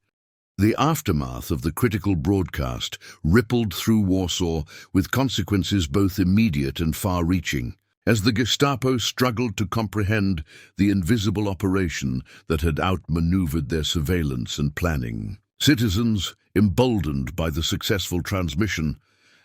The aftermath of the critical broadcast rippled through Warsaw with consequences both immediate and far-reaching, as the Gestapo struggled to comprehend the invisible operation that had outmaneuvered their surveillance and planning. Citizens, emboldened by the successful transmission,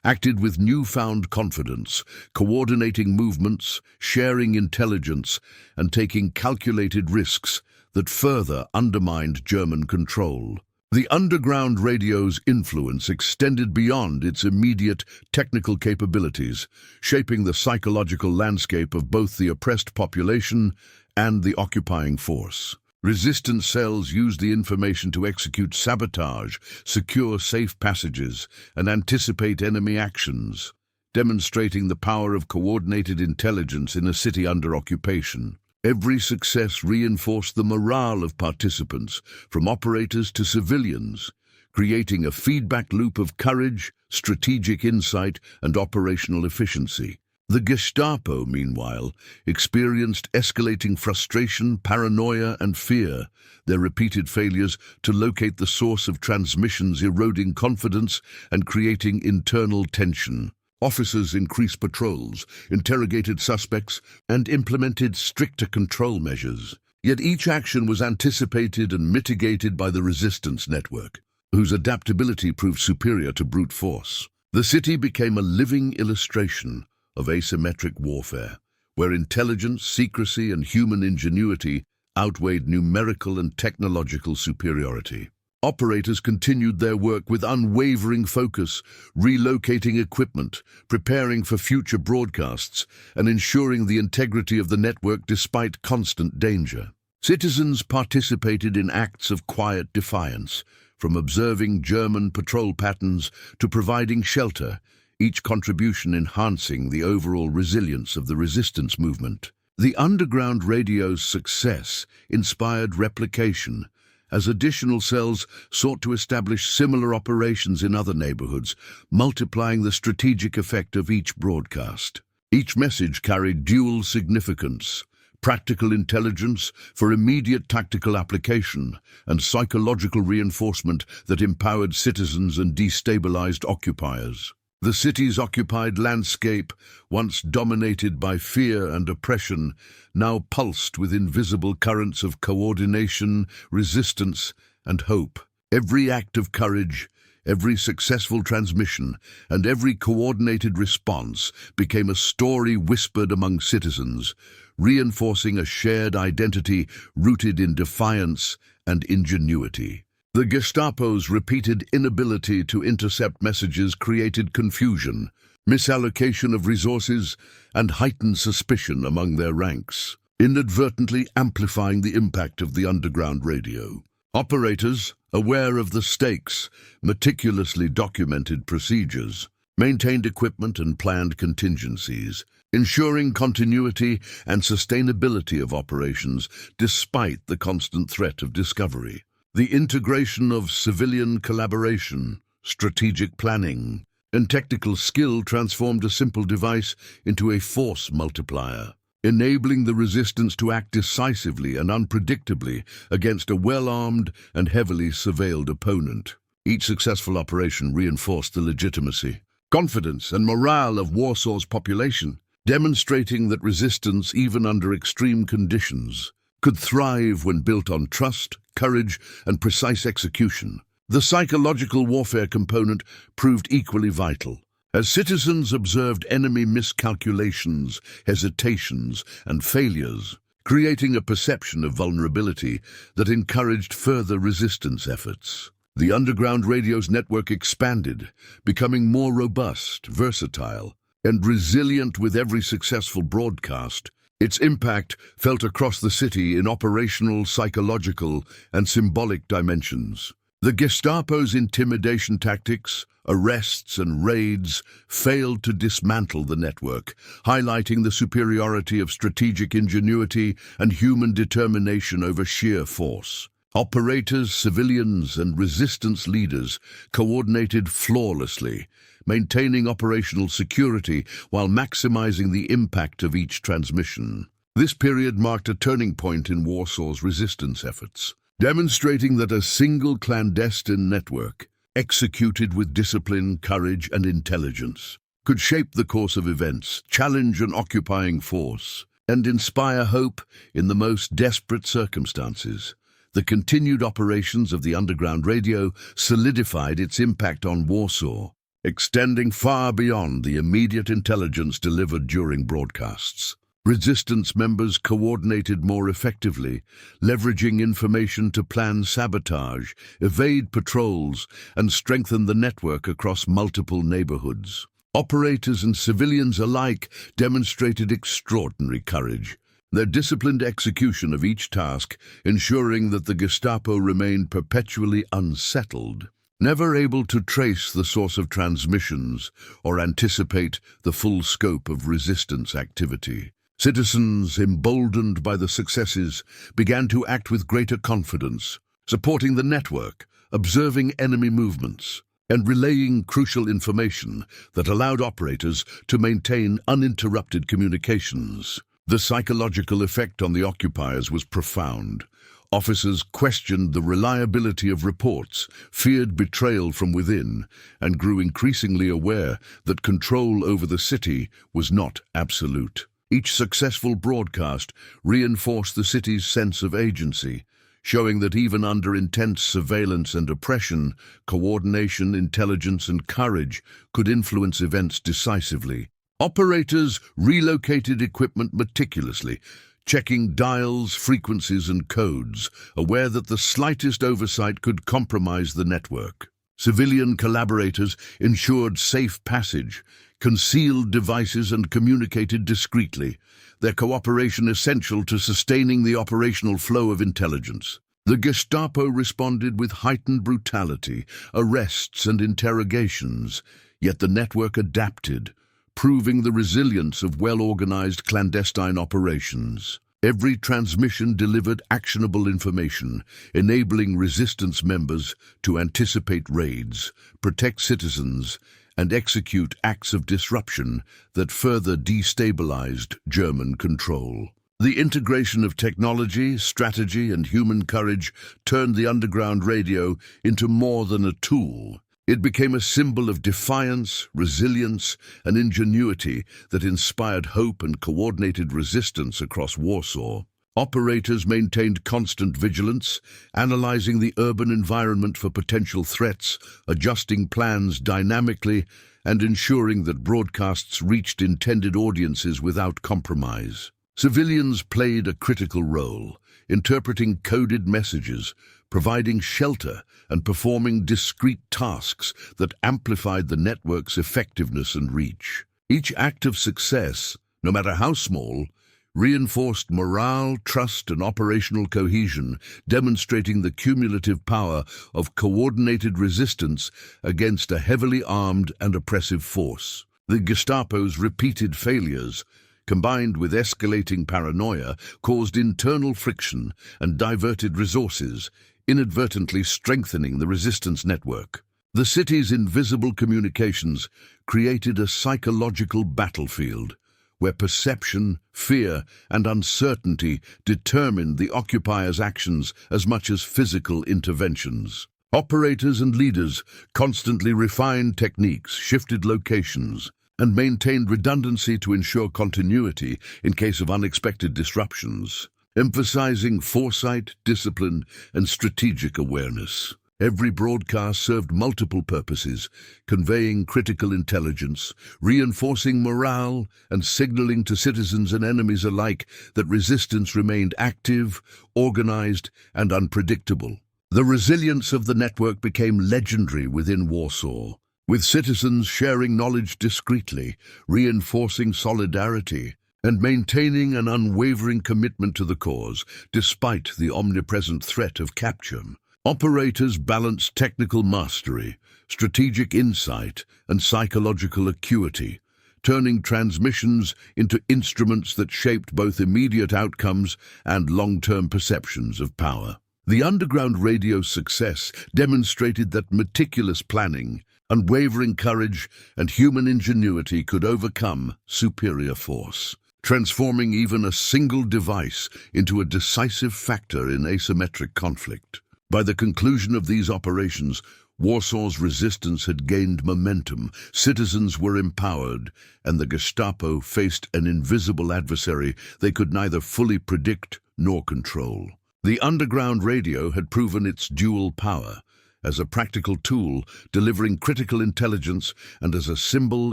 acted with newfound confidence, coordinating movements, sharing intelligence, and taking calculated risks that further undermined German control. The underground radio's influence extended beyond its immediate technical capabilities, shaping the psychological landscape of both the oppressed population and the occupying force. Resistance cells used the information to execute sabotage, secure safe passages, and anticipate enemy actions, demonstrating the power of coordinated intelligence in a city under occupation. Every success reinforced the morale of participants, from operators to civilians, creating a feedback loop of courage, strategic insight, and operational efficiency. The Gestapo, meanwhile, experienced escalating frustration, paranoia, and fear, their repeated failures to locate the source of transmissions eroding confidence and creating internal tension. Officers increased patrols, interrogated suspects, and implemented stricter control measures. Yet each action was anticipated and mitigated by the resistance network, whose adaptability proved superior to brute force. The city became a living illustration of asymmetric warfare, where intelligence, secrecy, and human ingenuity outweighed numerical and technological superiority. Operators continued their work with unwavering focus, relocating equipment, preparing for future broadcasts, and ensuring the integrity of the network despite constant danger. Citizens participated in acts of quiet defiance, from observing German patrol patterns to providing shelter, each contribution enhancing the overall resilience of the resistance movement. The underground radio's success inspired replication, as additional cells sought to establish similar operations in other neighborhoods, multiplying the strategic effect of each broadcast. Each message carried dual significance: practical intelligence for immediate tactical application, and psychological reinforcement that empowered citizens and destabilized occupiers. The city's occupied landscape, once dominated by fear and oppression, now pulsed with invisible currents of coordination, resistance, and hope. Every act of courage, every successful transmission, and every coordinated response became a story whispered among citizens, reinforcing a shared identity rooted in defiance and ingenuity. The Gestapo's repeated inability to intercept messages created confusion, misallocation of resources, and heightened suspicion among their ranks, inadvertently amplifying the impact of the underground radio. Operators, aware of the stakes, meticulously documented procedures, maintained equipment and planned contingencies, ensuring continuity and sustainability of operations despite the constant threat of discovery. The integration of civilian collaboration, strategic planning, and technical skill transformed a simple device into a force multiplier, enabling the resistance to act decisively and unpredictably against a well-armed and heavily surveilled opponent. Each successful operation reinforced the legitimacy, confidence, and morale of Warsaw's population, demonstrating that resistance, even under extreme conditions, could thrive when built on trust, courage, and precise execution. The psychological warfare component proved equally vital, as citizens observed enemy miscalculations, hesitations, and failures, creating a perception of vulnerability that encouraged further resistance efforts. The underground radio's network expanded, becoming more robust, versatile, and resilient with every successful broadcast. Its impact felt across the city in operational, psychological, and symbolic dimensions. The Gestapo's intimidation tactics, arrests, and raids failed to dismantle the network, highlighting the superiority of strategic ingenuity and human determination over sheer force. Operators, civilians, and resistance leaders coordinated flawlessly, maintaining operational security while maximizing the impact of each transmission. This period marked a turning point in Warsaw's resistance efforts, demonstrating that a single clandestine network, executed with discipline, courage, and intelligence, could shape the course of events, challenge an occupying force, and inspire hope in the most desperate circumstances. The continued operations of the underground radio solidified its impact on Warsaw, extending far beyond the immediate intelligence delivered during broadcasts. Resistance members coordinated more effectively, leveraging information to plan sabotage, evade patrols, and strengthen the network across multiple neighborhoods. Operators and civilians alike demonstrated extraordinary courage, their disciplined execution of each task ensuring that the Gestapo remained perpetually unsettled, never able to trace the source of transmissions or anticipate the full scope of resistance activity. Citizens, emboldened by the successes, began to act with greater confidence, supporting the network, observing enemy movements, and relaying crucial information that allowed operators to maintain uninterrupted communications. The psychological effect on the occupiers was profound. Officers questioned the reliability of reports, feared betrayal from within, and grew increasingly aware that control over the city was not absolute. Each successful broadcast reinforced the city's sense of agency, showing that even under intense surveillance and oppression, coordination, intelligence, and courage could influence events decisively. Operators relocated equipment meticulously, checking dials, frequencies, and codes, aware that the slightest oversight could compromise the network. Civilian collaborators ensured safe passage, concealed devices, and communicated discreetly, their cooperation essential to sustaining the operational flow of intelligence. The Gestapo responded with heightened brutality, arrests and interrogations, yet the network adapted, proving the resilience of well-organized clandestine operations. Every transmission delivered actionable information, enabling resistance members to anticipate raids, protect citizens, and execute acts of disruption that further destabilized German control. The integration of technology, strategy, and human courage turned the underground radio into more than a tool. It became a symbol of defiance, resilience, and ingenuity that inspired hope and coordinated resistance across Warsaw. Operators maintained constant vigilance, analyzing the urban environment for potential threats, adjusting plans dynamically, and ensuring that broadcasts reached intended audiences without compromise. Civilians played a critical role, interpreting coded messages, providing shelter, and performing discrete tasks that amplified the network's effectiveness and reach. Each act of success, no matter how small, reinforced morale, trust, and operational cohesion, demonstrating the cumulative power of coordinated resistance against a heavily armed and oppressive force. The Gestapo's repeated failures, combined with escalating paranoia, caused internal friction and diverted resources, inadvertently strengthening the resistance network. The city's invisible communications created a psychological battlefield, where perception, fear, and uncertainty determined the occupiers' actions as much as physical interventions. Operators and leaders constantly refined techniques, shifted locations, and maintained redundancy to ensure continuity in case of unexpected disruptions, emphasizing foresight, discipline, and strategic awareness. Every broadcast served multiple purposes, conveying critical intelligence, reinforcing morale, and signaling to citizens and enemies alike that resistance remained active, organized, and unpredictable. The resilience of the network became legendary within Warsaw, with citizens sharing knowledge discreetly, reinforcing solidarity, and maintaining an unwavering commitment to the cause, despite the omnipresent threat of capture. Operators balanced technical mastery, strategic insight, and psychological acuity, turning transmissions into instruments that shaped both immediate outcomes and long-term perceptions of power. The underground radio's success demonstrated that meticulous planning, unwavering courage, and human ingenuity could overcome superior force, transforming even a single device into a decisive factor in asymmetric conflict. By the conclusion of these operations, Warsaw's resistance had gained momentum, citizens were empowered, and the Gestapo faced an invisible adversary they could neither fully predict nor control. The underground radio had proven its dual power, as a practical tool delivering critical intelligence and as a symbol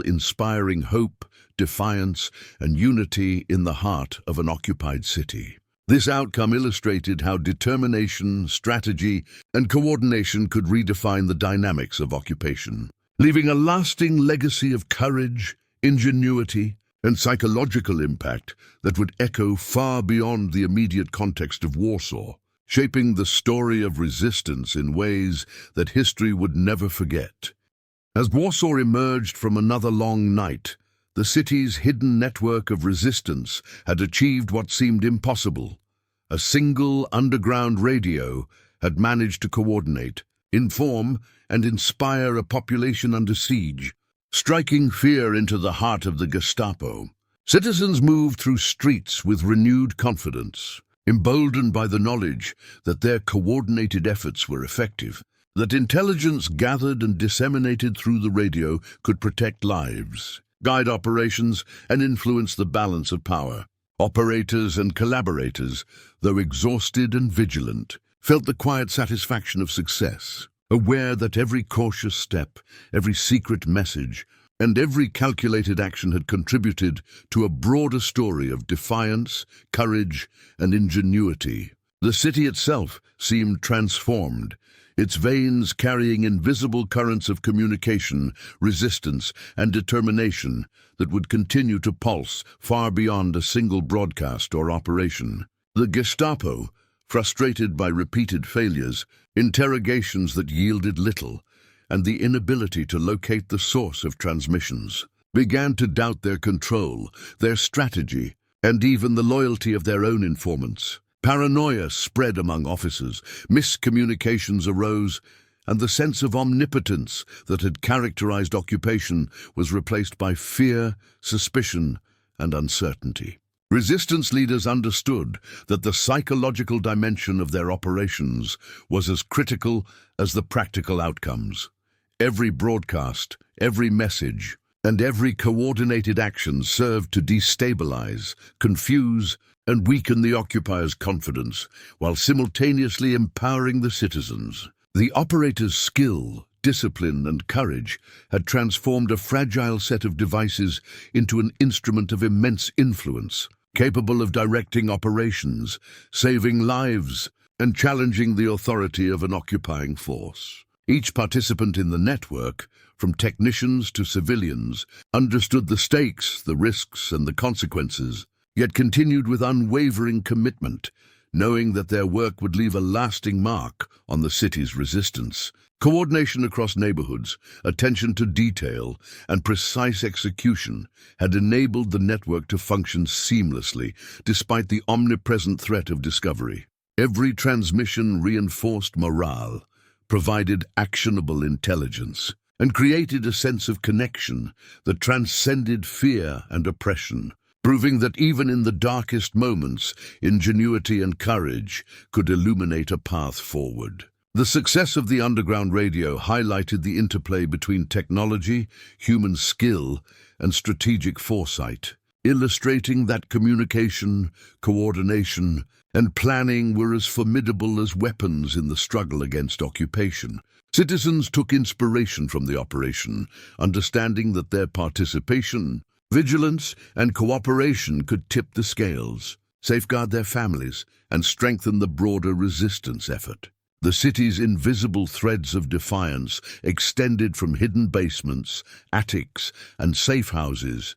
inspiring hope, defiance, and unity in the heart of an occupied city. This outcome illustrated how determination, strategy, and coordination could redefine the dynamics of occupation, leaving a lasting legacy of courage, ingenuity, and psychological impact that would echo far beyond the immediate context of Warsaw, shaping the story of resistance in ways that history would never forget. As Warsaw emerged from another long night, the city's hidden network of resistance had achieved what seemed impossible. A single underground radio had managed to coordinate, inform, and inspire a population under siege, striking fear into the heart of the Gestapo. Citizens moved through streets with renewed confidence, emboldened by the knowledge that their coordinated efforts were effective, that intelligence gathered and disseminated through the radio could protect lives, guide operations, and influence the balance of power. Operators and collaborators, though exhausted and vigilant, felt the quiet satisfaction of success, aware that every cautious step, every secret message, and every calculated action had contributed to a broader story of defiance, courage, and ingenuity. The city itself seemed transformed, its veins carrying invisible currents of communication, resistance, and determination that would continue to pulse far beyond a single broadcast or operation. The Gestapo, frustrated by repeated failures, interrogations that yielded little, and the inability to locate the source of transmissions, began to doubt their control, their strategy, and even the loyalty of their own informants. Paranoia spread among officers, miscommunications arose, and the sense of omnipotence that had characterized occupation was replaced by fear, suspicion, and uncertainty. Resistance leaders understood that the psychological dimension of their operations was as critical as the practical outcomes. Every broadcast, every message, and every coordinated action served to destabilize, confuse, and weaken the occupiers' confidence, while simultaneously empowering the citizens. The operators' skill, discipline, and courage had transformed a fragile set of devices into an instrument of immense influence, capable of directing operations, saving lives, and challenging the authority of an occupying force. Each participant in the network, from technicians to civilians, understood the stakes, the risks, and the consequences, yet continued with unwavering commitment, knowing that their work would leave a lasting mark on the city's resistance. Coordination across neighborhoods, attention to detail, and precise execution had enabled the network to function seamlessly, despite the omnipresent threat of discovery. Every transmission reinforced morale, provided actionable intelligence, and created a sense of connection that transcended fear and oppression, proving that even in the darkest moments, ingenuity and courage could illuminate a path forward. The success of the underground radio highlighted the interplay between technology, human skill, and strategic foresight, illustrating that communication, coordination, and planning were as formidable as weapons in the struggle against occupation. Citizens took inspiration from the operation, understanding that their participation, vigilance, and cooperation could tip the scales, safeguard their families, and strengthen the broader resistance effort. The city's invisible threads of defiance extended from hidden basements, attics, and safe houses,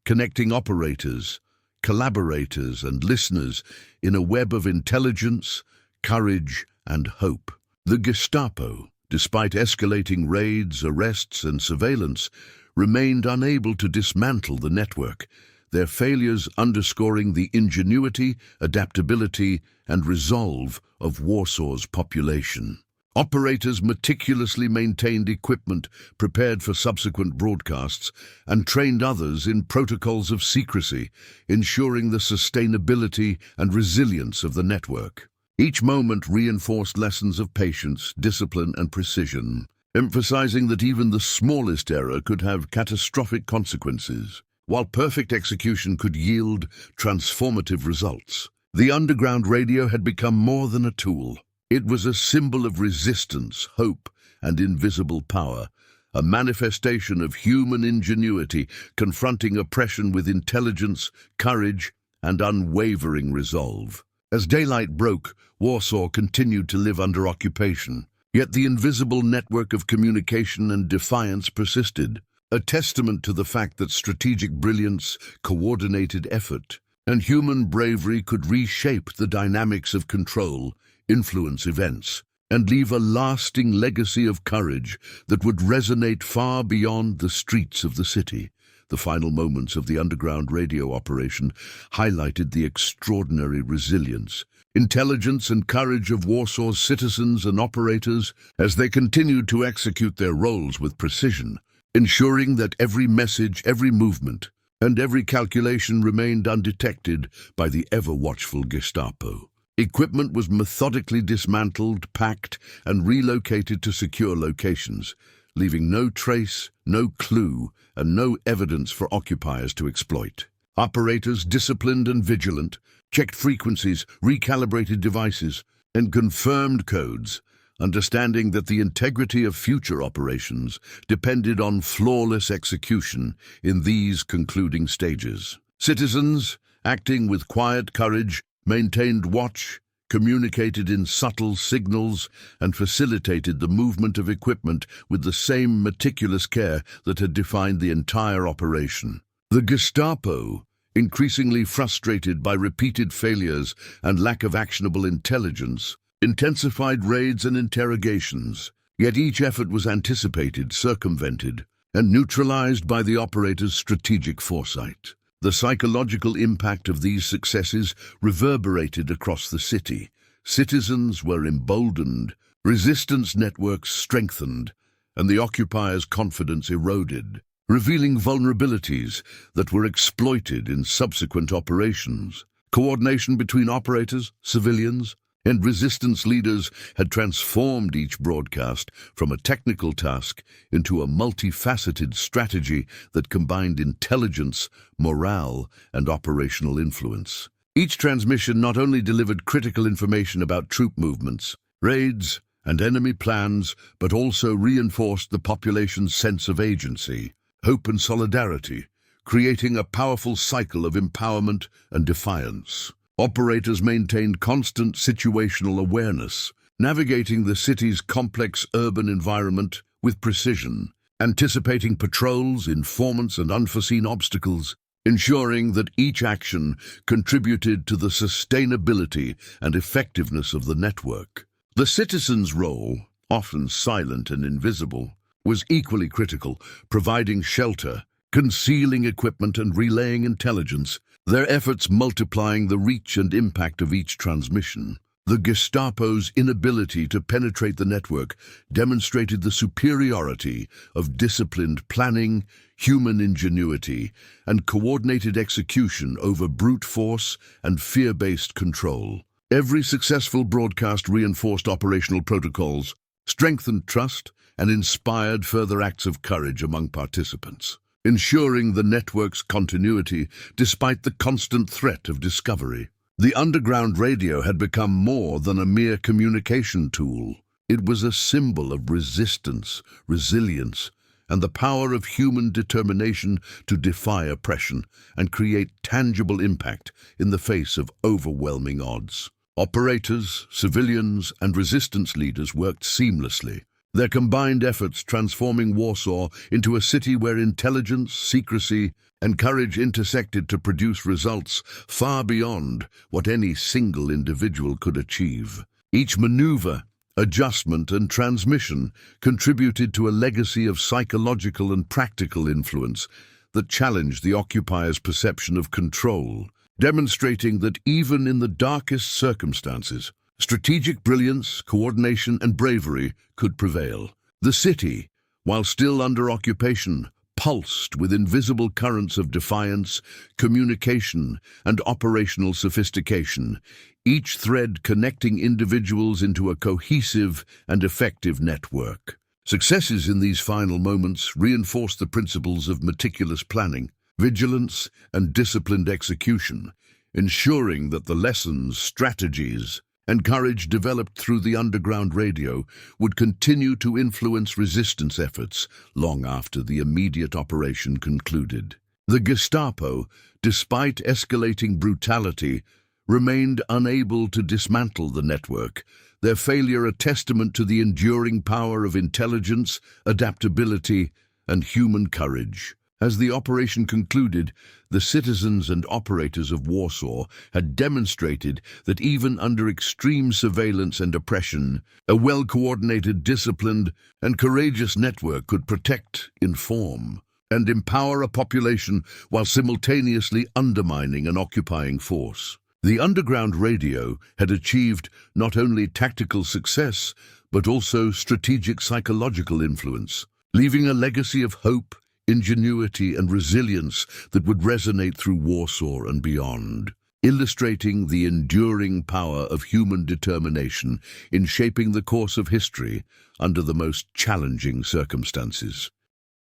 connecting operators, collaborators, and listeners in a web of intelligence, courage, and hope. The Gestapo, despite escalating raids, arrests, and surveillance, remained unable to dismantle the network, their failures underscoring the ingenuity, adaptability, and resolve of Warsaw's population. Operators meticulously maintained equipment prepared for subsequent broadcasts and trained others in protocols of secrecy, ensuring the sustainability and resilience of the network. Each moment reinforced lessons of patience, discipline, and precision, emphasizing that even the smallest error could have catastrophic consequences, while perfect execution could yield transformative results. The underground radio had become more than a tool. It was a symbol of resistance, hope, and invisible power, a manifestation of human ingenuity confronting oppression with intelligence, courage, and unwavering resolve. As daylight broke, Warsaw continued to live under occupation, yet the invisible network of communication and defiance persisted, a testament to the fact that strategic brilliance, coordinated effort, and human bravery could reshape the dynamics of control, influence events, and leave a lasting legacy of courage that would resonate far beyond the streets of the city. The final moments of the underground radio operation highlighted the extraordinary resilience, intelligence and courage of Warsaw's citizens and operators as they continued to execute their roles with precision, ensuring that every message, every movement, and every calculation remained undetected by the ever-watchful Gestapo. Equipment was methodically dismantled, packed, and relocated to secure locations, leaving no trace, no clue, and no evidence for occupiers to exploit. Operators, disciplined and vigilant, checked frequencies, recalibrated devices, and confirmed codes, understanding that the integrity of future operations depended on flawless execution in these concluding stages. Citizens, acting with quiet courage, maintained watch, communicated in subtle signals, and facilitated the movement of equipment with the same meticulous care that had defined the entire operation. The Gestapo, increasingly frustrated by repeated failures and lack of actionable intelligence, intensified raids and interrogations, yet each effort was anticipated, circumvented, and neutralized by the operators' strategic foresight. The psychological impact of these successes reverberated across the city. Citizens were emboldened, resistance networks strengthened, and the occupiers' confidence eroded, revealing vulnerabilities that were exploited in subsequent operations. Coordination between operators, civilians, and resistance leaders had transformed each broadcast from a technical task into a multifaceted strategy that combined intelligence, morale, and operational influence. Each transmission not only delivered critical information about troop movements, raids, and enemy plans, but also reinforced the population's sense of agency, hope, and solidarity, creating a powerful cycle of empowerment and defiance. Operators maintained constant situational awareness, navigating the city's complex urban environment with precision, anticipating patrols, informants, and unforeseen obstacles, ensuring that each action contributed to the sustainability and effectiveness of the network. The citizens' role, often silent and invisible, was equally critical, providing shelter, concealing equipment, and relaying intelligence, their efforts multiplying the reach and impact of each transmission. The Gestapo's inability to penetrate the network demonstrated the superiority of disciplined planning, human ingenuity, and coordinated execution over brute force and fear-based control. Every successful broadcast reinforced operational protocols, strengthened trust, and inspired further acts of courage among participants, ensuring the network's continuity despite the constant threat of discovery. The underground radio had become more than a mere communication tool. It was a symbol of resistance, resilience, and the power of human determination to defy oppression and create tangible impact in the face of overwhelming odds. Operators, civilians, and resistance leaders worked seamlessly, their combined efforts transforming Warsaw into a city where intelligence, secrecy, and courage intersected to produce results far beyond what any single individual could achieve. Each maneuver, adjustment, and transmission contributed to a legacy of psychological and practical influence that challenged the occupiers' perception of control, demonstrating that even in the darkest circumstances, strategic brilliance, coordination, and bravery could prevail. The city, while still under occupation, pulsed with invisible currents of defiance, communication, and operational sophistication, each thread connecting individuals into a cohesive and effective network. Successes in these final moments reinforced the principles of meticulous planning, vigilance, and disciplined execution, ensuring that the lessons, strategies, and courage developed through the underground radio would continue to influence resistance efforts long after the immediate operation concluded. The Gestapo, despite escalating brutality, remained unable to dismantle the network, their failure a testament to the enduring power of intelligence, adaptability, and human courage. As the operation concluded, the citizens and operators of Warsaw had demonstrated that even under extreme surveillance and oppression, a well-coordinated, disciplined, and courageous network could protect, inform, and empower a population while simultaneously undermining an occupying force. The underground radio had achieved not only tactical success, but also strategic psychological influence, leaving a legacy of hope, ingenuity, and resilience that would resonate through Warsaw and beyond, illustrating the enduring power of human determination in shaping the course of history under the most challenging circumstances.